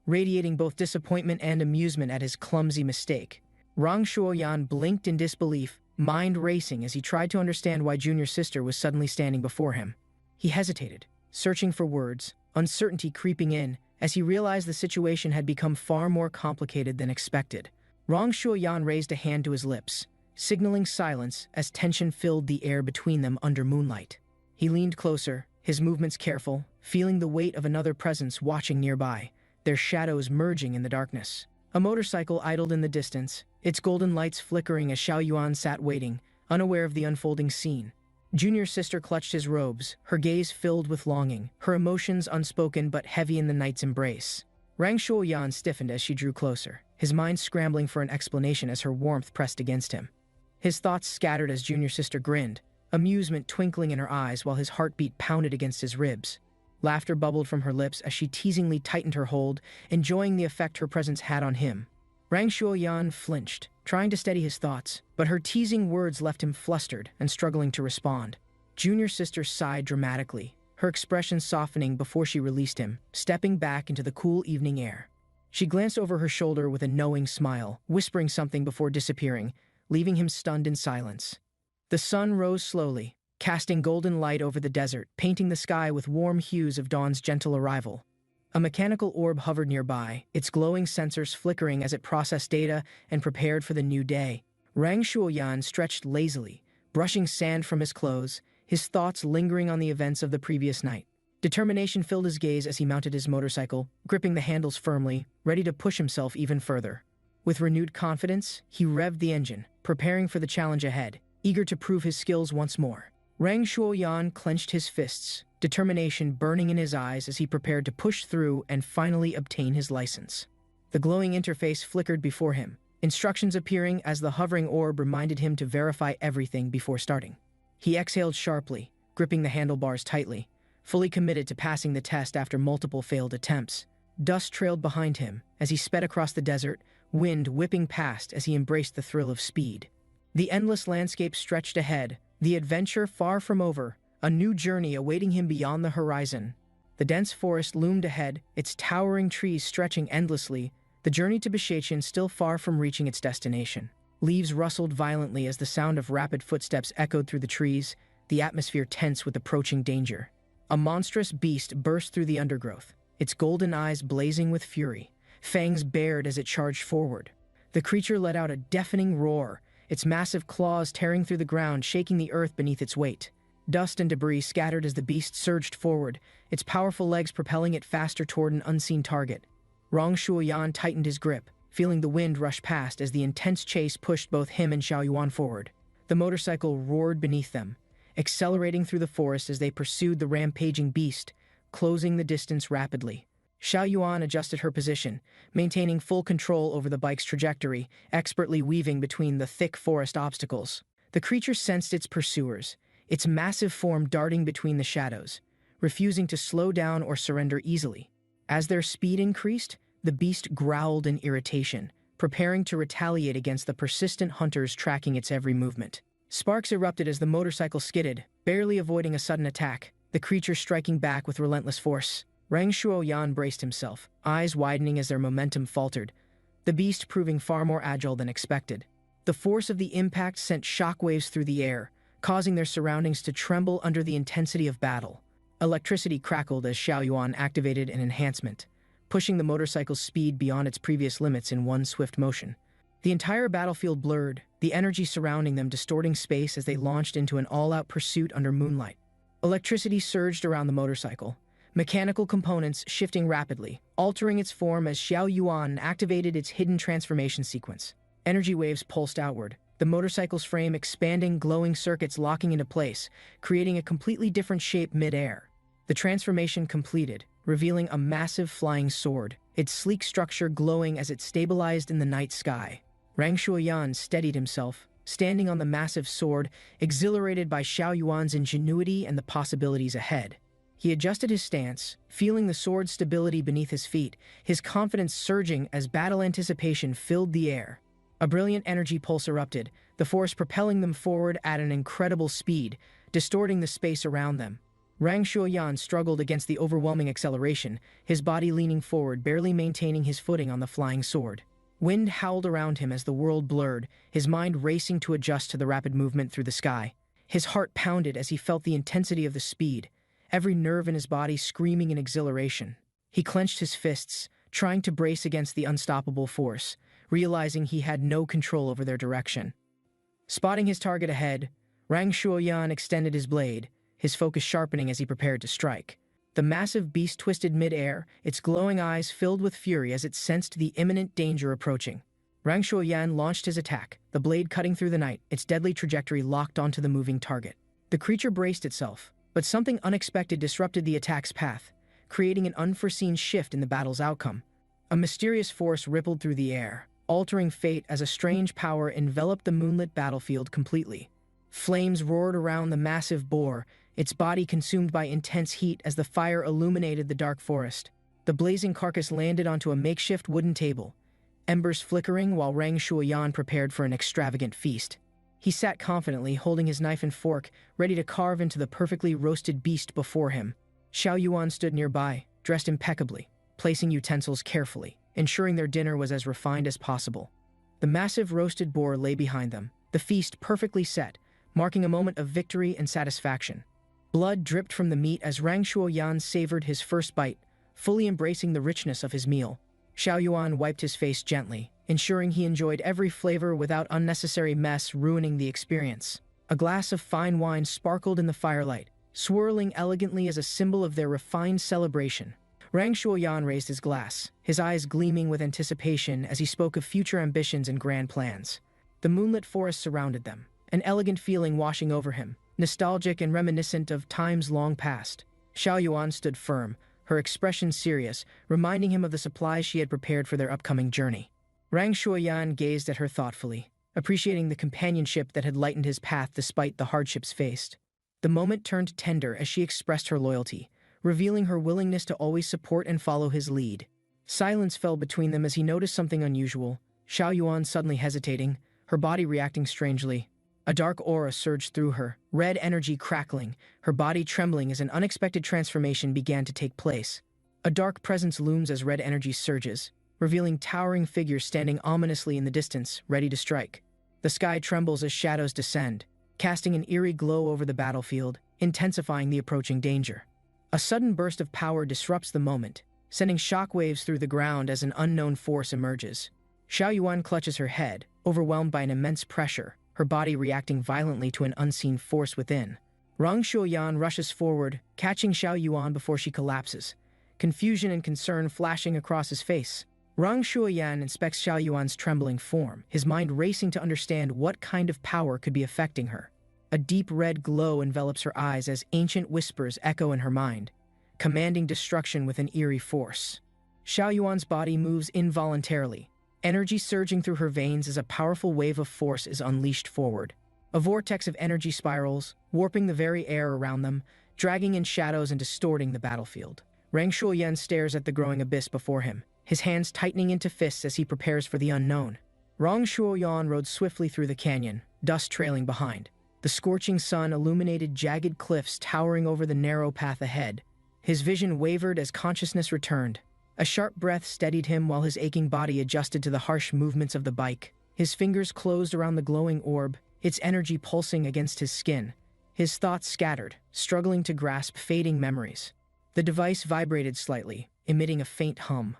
radiating both disappointment and amusement at his clumsy mistake. Rang Shuoyan blinked in disbelief, mind racing as he tried to understand why Junior Sister was suddenly standing before him. He hesitated, searching for words, uncertainty creeping in as he realized the situation had become far more complicated than expected. Rang Shuoyan raised a hand to his lips, signaling silence as tension filled the air between them under moonlight. He leaned closer, his movements careful, feeling the weight of another presence watching nearby, their shadows merging in the darkness. A motorcycle idled in the distance, its golden lights flickering as Xiao Yuan sat waiting, unaware of the unfolding scene. Junior Sister clutched his robes, her gaze filled with longing, her emotions unspoken but heavy in the night's embrace. Rang Shuoyan stiffened as she drew closer, his mind scrambling for an explanation as her warmth pressed against him. His thoughts scattered as Junior Sister grinned, amusement twinkling in her eyes while his heartbeat pounded against his ribs. Laughter bubbled from her lips as she teasingly tightened her hold, enjoying the effect her presence had on him. Rang Shuoyan flinched, trying to steady his thoughts, but her teasing words left him flustered and struggling to respond. Junior Sister sighed dramatically, her expression softening before she released him, stepping back into the cool evening air. She glanced over her shoulder with a knowing smile, whispering something before disappearing, leaving him stunned in silence. The sun rose slowly, casting golden light over the desert, painting the sky with warm hues of dawn's gentle arrival. A mechanical orb hovered nearby, its glowing sensors flickering as it processed data and prepared for the new day. Rang Shuoyan stretched lazily, brushing sand from his clothes, his thoughts lingering on the events of the previous night. Determination filled his gaze as he mounted his motorcycle, gripping the handles firmly, ready to push himself even further. With renewed confidence, he revved the engine, preparing for the challenge ahead, eager to prove his skills once more. Rang Shuoyan clenched his fists, determination burning in his eyes as he prepared to push through and finally obtain his license. The glowing interface flickered before him, instructions appearing as the hovering orb reminded him to verify everything before starting. He exhaled sharply, gripping the handlebars tightly, fully committed to passing the test after multiple failed attempts. Dust trailed behind him as he sped across the desert, wind whipping past as he embraced the thrill of speed. The endless landscape stretched ahead, the adventure far from over, a new journey awaiting him beyond the horizon. The dense forest loomed ahead, its towering trees stretching endlessly, the journey to Bishachen still far from reaching its destination. Leaves rustled violently as the sound of rapid footsteps echoed through the trees, the atmosphere tense with approaching danger. A monstrous beast burst through the undergrowth, its golden eyes blazing with fury, fangs bared as it charged forward. The creature let out a deafening roar, its massive claws tearing through the ground, shaking the earth beneath its weight. Dust and debris scattered as the beast surged forward, its powerful legs propelling it faster toward an unseen target. Rong Shuoyan tightened his grip, feeling the wind rush past as the intense chase pushed both him and Xiao Yuan forward. The motorcycle roared beneath them, accelerating through the forest as they pursued the rampaging beast, closing the distance rapidly. Xiao Yuan adjusted her position, maintaining full control over the bike's trajectory, expertly weaving between the thick forest obstacles. The creature sensed its pursuers, its massive form darting between the shadows, refusing to slow down or surrender easily. As their speed increased, the beast growled in irritation, preparing to retaliate against the persistent hunters tracking its every movement. Sparks erupted as the motorcycle skidded, barely avoiding a sudden attack, the creature striking back with relentless force. Rang Shuoyan braced himself, eyes widening as their momentum faltered, the beast proving far more agile than expected. The force of the impact sent shockwaves through the air, causing their surroundings to tremble under the intensity of battle. Electricity crackled as Xiao Yuan activated an enhancement, pushing the motorcycle's speed beyond its previous limits in one swift motion. The entire battlefield blurred, the energy surrounding them distorting space as they launched into an all-out pursuit under moonlight. Electricity surged around the motorcycle, mechanical components shifting rapidly, altering its form as Xiao Yuan activated its hidden transformation sequence. Energy waves pulsed outward, the motorcycle's frame expanding, glowing circuits locking into place, creating a completely different shape mid-air. The transformation completed, revealing a massive flying sword, its sleek structure glowing as it stabilized in the night sky. Rang Shuoyan steadied himself, standing on the massive sword, exhilarated by Xiao Yuan's ingenuity and the possibilities ahead. He adjusted his stance, feeling the sword's stability beneath his feet, his confidence surging as battle anticipation filled the air. A brilliant energy pulse erupted, the force propelling them forward at an incredible speed, distorting the space around them. Rang Shuoyan struggled against the overwhelming acceleration, his body leaning forward, barely maintaining his footing on the flying sword. Wind howled around him as the world blurred, his mind racing to adjust to the rapid movement through the sky. His heart pounded as he felt the intensity of the speed, every nerve in his body screaming in exhilaration. He clenched his fists, trying to brace against the unstoppable force, realizing he had no control over their direction. Spotting his target ahead, Rang Shuoyan extended his blade, his focus sharpening as he prepared to strike. The massive beast twisted mid-air, its glowing eyes filled with fury as it sensed the imminent danger approaching. Rang Shuoyan launched his attack, the blade cutting through the night, its deadly trajectory locked onto the moving target. The creature braced itself, but something unexpected disrupted the attack's path, creating an unforeseen shift in the battle's outcome. A mysterious force rippled through the air, altering fate as a strange power enveloped the moonlit battlefield completely. Flames roared around the massive boar, its body consumed by intense heat as the fire illuminated the dark forest. The blazing carcass landed onto a makeshift wooden table, embers flickering while Rang Shuoyan prepared for an extravagant feast. He sat confidently, holding his knife and fork, ready to carve into the perfectly roasted beast before him. Xiao Yuan stood nearby, dressed impeccably, placing utensils carefully, ensuring their dinner was as refined as possible. The massive roasted boar lay behind them, the feast perfectly set, marking a moment of victory and satisfaction. Blood dripped from the meat as Rang Shuoyan savored his first bite, fully embracing the richness of his meal. Xiao Yuan wiped his face gently, ensuring he enjoyed every flavor without unnecessary mess ruining the experience. A glass of fine wine sparkled in the firelight, swirling elegantly as a symbol of their refined celebration. Rang Shuoyan raised his glass, his eyes gleaming with anticipation as he spoke of future ambitions and grand plans. The moonlit forest surrounded them, an elegant feeling washing over him, nostalgic and reminiscent of times long past. Xiao Yuan stood firm, her expression serious, reminding him of the supplies she had prepared for their upcoming journey. Rang Shuoyan gazed at her thoughtfully, appreciating the companionship that had lightened his path despite the hardships faced. The moment turned tender as she expressed her loyalty, revealing her willingness to always support and follow his lead. Silence fell between them as he noticed something unusual. Xiao Yuan suddenly hesitating, her body reacting strangely. A dark aura surged through her, red energy crackling, her body trembling as an unexpected transformation began to take place. A dark presence looms as red energy surges, revealing towering figures standing ominously in the distance, ready to strike. The sky trembles as shadows descend, casting an eerie glow over the battlefield, intensifying the approaching danger. A sudden burst of power disrupts the moment, sending shockwaves through the ground as an unknown force emerges. Xiao Yuan clutches her head, overwhelmed by an immense pressure, her body reacting violently to an unseen force within. Rang Shuoyan rushes forward, catching Xiao Yuan before she collapses, confusion and concern flashing across his face. Rang Shuoyan inspects Xiao Yuan's trembling form, his mind racing to understand what kind of power could be affecting her. A deep red glow envelops her eyes as ancient whispers echo in her mind, commanding destruction with an eerie force. Xiao Yuan's body moves involuntarily, energy surging through her veins as a powerful wave of force is unleashed forward. A vortex of energy spirals, warping the very air around them, dragging in shadows and distorting the battlefield. Rang Shuoyan stares at the growing abyss before him, his hands tightening into fists as he prepares for the unknown. Rang Shuoyan rode swiftly through the canyon, dust trailing behind. The scorching sun illuminated jagged cliffs towering over the narrow path ahead. His vision wavered as consciousness returned. A sharp breath steadied him while his aching body adjusted to the harsh movements of the bike. His fingers closed around the glowing orb, its energy pulsing against his skin. His thoughts scattered, struggling to grasp fading memories. The device vibrated slightly, emitting a faint hum.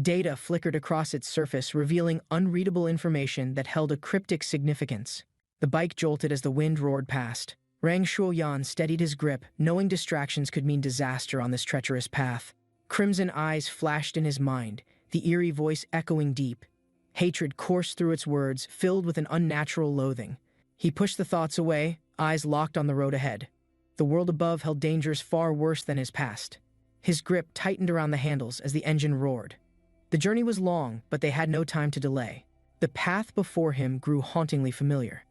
Data flickered across its surface, revealing unreadable information that held a cryptic significance. The bike jolted as the wind roared past. Rang Shuoyan steadied his grip, knowing distractions could mean disaster on this treacherous path. Crimson eyes flashed in his mind, the eerie voice echoing deep. Hatred coursed through its words, filled with an unnatural loathing. He pushed the thoughts away, eyes locked on the road ahead. The world above held dangers far worse than his past. His grip tightened around the handles as the engine roared. The journey was long, but they had no time to delay. The path before him grew hauntingly familiar.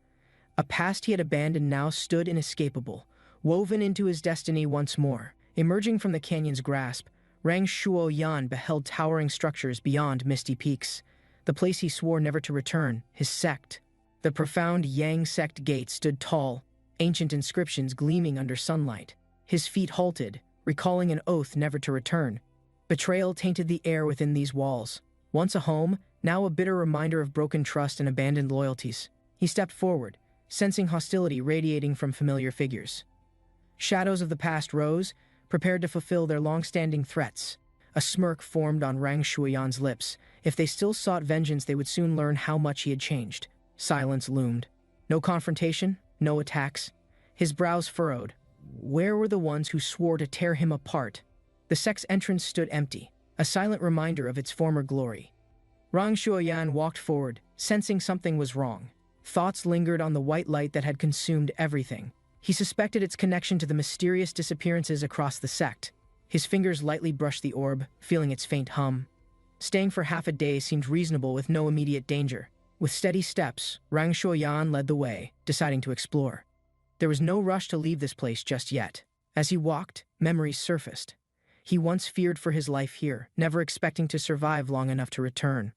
A past he had abandoned now stood inescapable, woven into his destiny once more. Emerging from the canyon's grasp, Rang Shuoyan beheld towering structures beyond misty peaks. The place he swore never to return, his sect. The profound Yang sect gate stood tall, ancient inscriptions gleaming under sunlight. His feet halted, recalling an oath never to return. Betrayal tainted the air within these walls. Once a home, now a bitter reminder of broken trust and abandoned loyalties. He stepped forward, sensing hostility radiating from familiar figures. Shadows of the past rose, prepared to fulfill their long-standing threats. A smirk formed on Rang Shuoyan's lips. If they still sought vengeance, they would soon learn how much he had changed. Silence loomed. No confrontation, no attacks. His brows furrowed. Where were the ones who swore to tear him apart? The sect's entrance stood empty, a silent reminder of its former glory. Rang Shuoyan walked forward, sensing something was wrong. Thoughts lingered on the white light that had consumed everything. He suspected its connection to the mysterious disappearances across the sect. His fingers lightly brushed the orb, feeling its faint hum. Staying for half a day seemed reasonable with no immediate danger. With steady steps, Rang Shuoyan led the way, deciding to explore. There was no rush to leave this place just yet. As he walked, memories surfaced. He once feared for his life here, never expecting to survive long enough to return.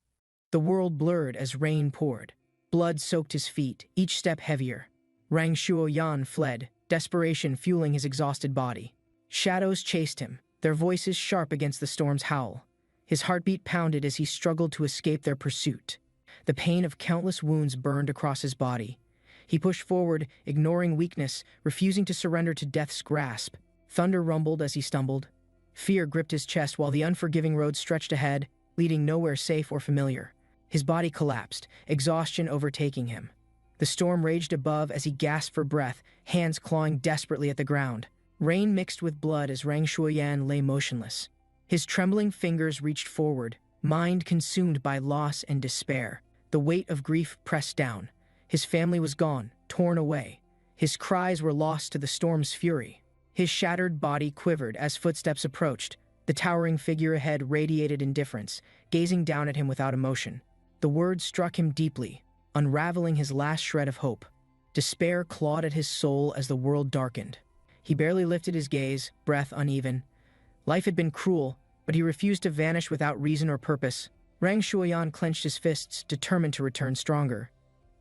The world blurred as rain poured. Blood soaked his feet, each step heavier. Rang Shuoyan fled, desperation fueling his exhausted body. Shadows chased him, their voices sharp against the storm's howl. His heartbeat pounded as he struggled to escape their pursuit. The pain of countless wounds burned across his body. He pushed forward, ignoring weakness, refusing to surrender to death's grasp. Thunder rumbled as he stumbled. Fear gripped his chest while the unforgiving road stretched ahead, leading nowhere safe or familiar. His body collapsed, exhaustion overtaking him. The storm raged above as he gasped for breath, hands clawing desperately at the ground. Rain mixed with blood as Rang Shuoyan lay motionless. His trembling fingers reached forward, mind consumed by loss and despair. The weight of grief pressed down. His family was gone, torn away. His cries were lost to the storm's fury. His shattered body quivered as footsteps approached. The towering figure ahead radiated indifference, gazing down at him without emotion. The words struck him deeply, unraveling his last shred of hope. Despair clawed at his soul as the world darkened. He barely lifted his gaze, breath uneven. Life had been cruel, but he refused to vanish without reason or purpose. Rang Shuoyan clenched his fists, determined to return stronger.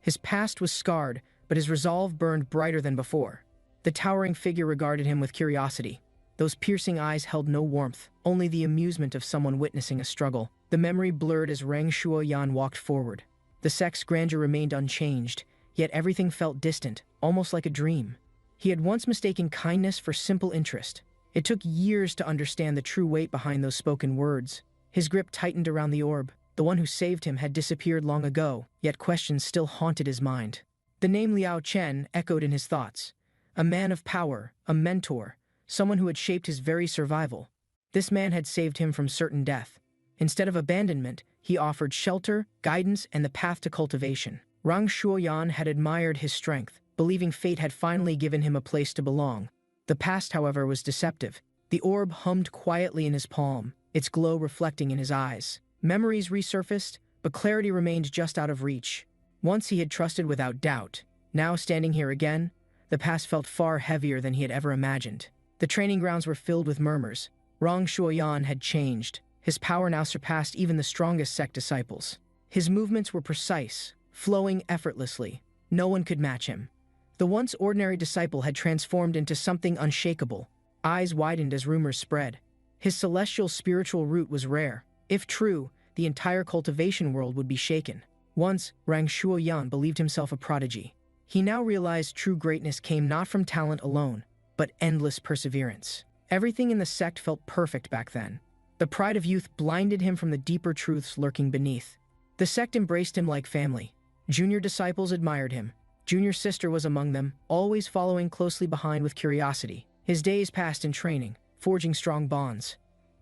His past was scarred, but his resolve burned brighter than before. The towering figure regarded him with curiosity. Those piercing eyes held no warmth, only the amusement of someone witnessing a struggle. The memory blurred as Rang Shuoyan walked forward. The sect's grandeur remained unchanged, yet everything felt distant, almost like a dream. He had once mistaken kindness for simple interest. It took years to understand the true weight behind those spoken words. His grip tightened around the orb. The one who saved him had disappeared long ago, yet questions still haunted his mind. The name Liao Chen echoed in his thoughts. A man of power, a mentor, someone who had shaped his very survival. This man had saved him from certain death. Instead of abandonment, he offered shelter, guidance, and the path to cultivation. Rang Shuoyan had admired his strength, believing fate had finally given him a place to belong. The past, however, was deceptive. The orb hummed quietly in his palm, its glow reflecting in his eyes. Memories resurfaced, but clarity remained just out of reach. Once he had trusted without doubt. Now, standing here again, the past felt far heavier than he had ever imagined. The training grounds were filled with murmurs. Rang Shuoyan had changed. His power now surpassed even the strongest sect disciples. His movements were precise, flowing effortlessly. No one could match him. The once ordinary disciple had transformed into something unshakable. Eyes widened as rumors spread. His celestial spiritual root was rare. If true, the entire cultivation world would be shaken. Once, Rang Shuoyan believed himself a prodigy. He now realized true greatness came not from talent alone, but endless perseverance. Everything in the sect felt perfect back then. The pride of youth blinded him from the deeper truths lurking beneath. The sect embraced him like family. Junior disciples admired him. Junior sister was among them, always following closely behind with curiosity. His days passed in training, forging strong bonds.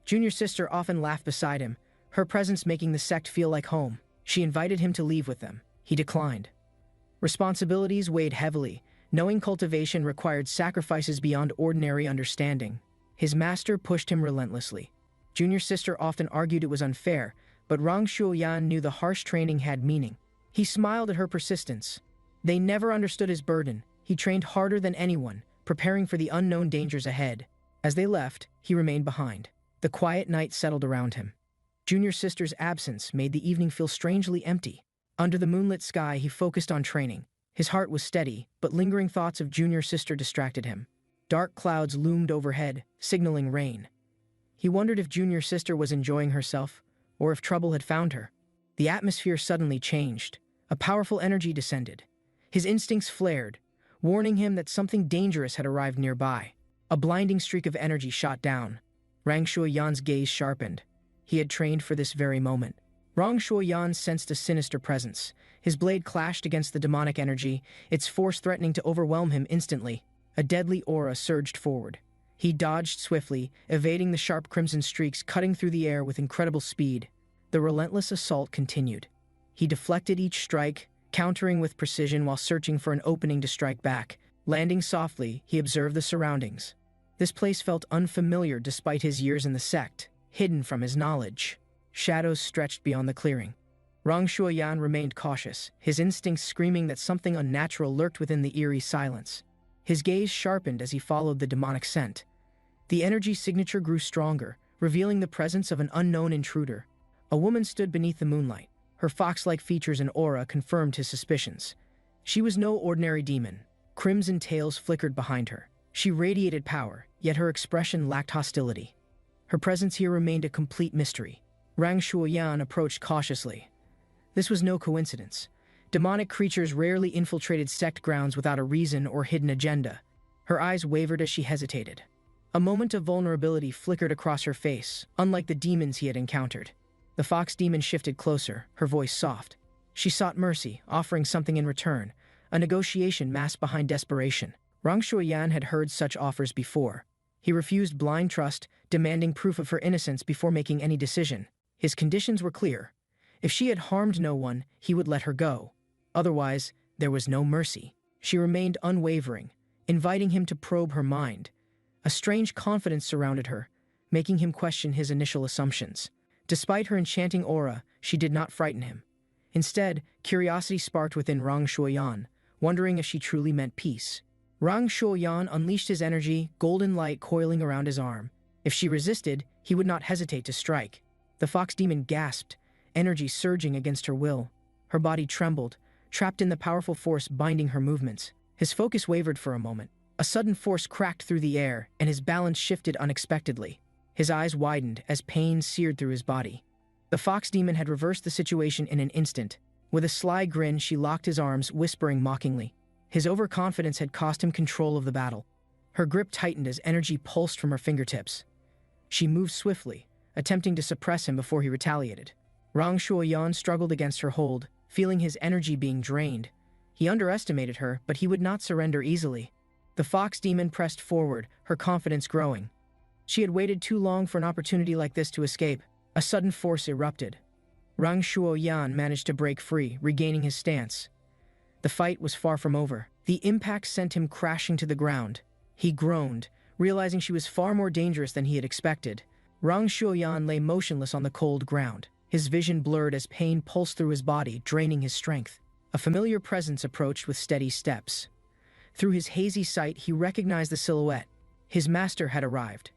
Junior sister often laughed beside him, her presence making the sect feel like home. She invited him to leave with them. He declined. Responsibilities weighed heavily, knowing cultivation required sacrifices beyond ordinary understanding. His master pushed him relentlessly. Junior sister often argued it was unfair, but Rang Shuoyan knew the harsh training had meaning. He smiled at her persistence. They never understood his burden. He trained harder than anyone, preparing for the unknown dangers ahead. As they left, he remained behind. The quiet night settled around him. Junior sister's absence made the evening feel strangely empty. Under the moonlit sky, he focused on training. His heart was steady, but lingering thoughts of junior sister distracted him. Dark clouds loomed overhead, signaling rain. He wondered if junior sister was enjoying herself, or if trouble had found her. The atmosphere suddenly changed. A powerful energy descended. His instincts flared, warning him that something dangerous had arrived nearby. A blinding streak of energy shot down. Rang Shuoyan's gaze sharpened. He had trained for this very moment. Rang Shuoyan sensed a sinister presence. His blade clashed against the demonic energy, its force threatening to overwhelm him instantly. A deadly aura surged forward. He dodged swiftly, evading the sharp crimson streaks cutting through the air with incredible speed. The relentless assault continued. He deflected each strike, countering with precision while searching for an opening to strike back. Landing softly, he observed the surroundings. This place felt unfamiliar despite his years in the sect, hidden from his knowledge. Shadows stretched beyond the clearing. Rang Shuoyan remained cautious, his instincts screaming that something unnatural lurked within the eerie silence. His gaze sharpened as he followed the demonic scent. The energy signature grew stronger, revealing the presence of an unknown intruder. A woman stood beneath the moonlight. Her fox-like features and aura confirmed his suspicions. She was no ordinary demon. Crimson tails flickered behind her. She radiated power, yet her expression lacked hostility. Her presence here remained a complete mystery. Rang Shuoyan approached cautiously. This was no coincidence. Demonic creatures rarely infiltrated sect grounds without a reason or hidden agenda. Her eyes wavered as she hesitated. A moment of vulnerability flickered across her face, unlike the demons he had encountered. The fox demon shifted closer, her voice soft. She sought mercy, offering something in return, a negotiation masked behind desperation. Rang Shuoyan had heard such offers before. He refused blind trust, demanding proof of her innocence before making any decision. His conditions were clear. If she had harmed no one, he would let her go. Otherwise, there was no mercy. She remained unwavering, inviting him to probe her mind. A strange confidence surrounded her, making him question his initial assumptions. Despite her enchanting aura, she did not frighten him. Instead, curiosity sparked within Rang Shuoyan, wondering if she truly meant peace. Rang Shuoyan unleashed his energy, golden light coiling around his arm. If she resisted, he would not hesitate to strike. The fox demon gasped, energy surging against her will. Her body trembled, trapped in the powerful force binding her movements. His focus wavered for a moment. A sudden force cracked through the air, and his balance shifted unexpectedly. His eyes widened as pain seared through his body. The fox demon had reversed the situation in an instant. With a sly grin, she locked his arms, whispering mockingly. His overconfidence had cost him control of the battle. Her grip tightened as energy pulsed from her fingertips. She moved swiftly, attempting to suppress him before he retaliated. Rang Shuoyan struggled against her hold, feeling his energy being drained. He underestimated her, but he would not surrender easily. The fox demon pressed forward, her confidence growing. She had waited too long for an opportunity like this to escape. A sudden force erupted. Rang Shuoyan managed to break free, regaining his stance. The fight was far from over. The impact sent him crashing to the ground. He groaned, realizing she was far more dangerous than he had expected. Rang Shuoyan lay motionless on the cold ground. His vision blurred as pain pulsed through his body, draining his strength. A familiar presence approached with steady steps. Through his hazy sight, he recognized the silhouette. His master had arrived.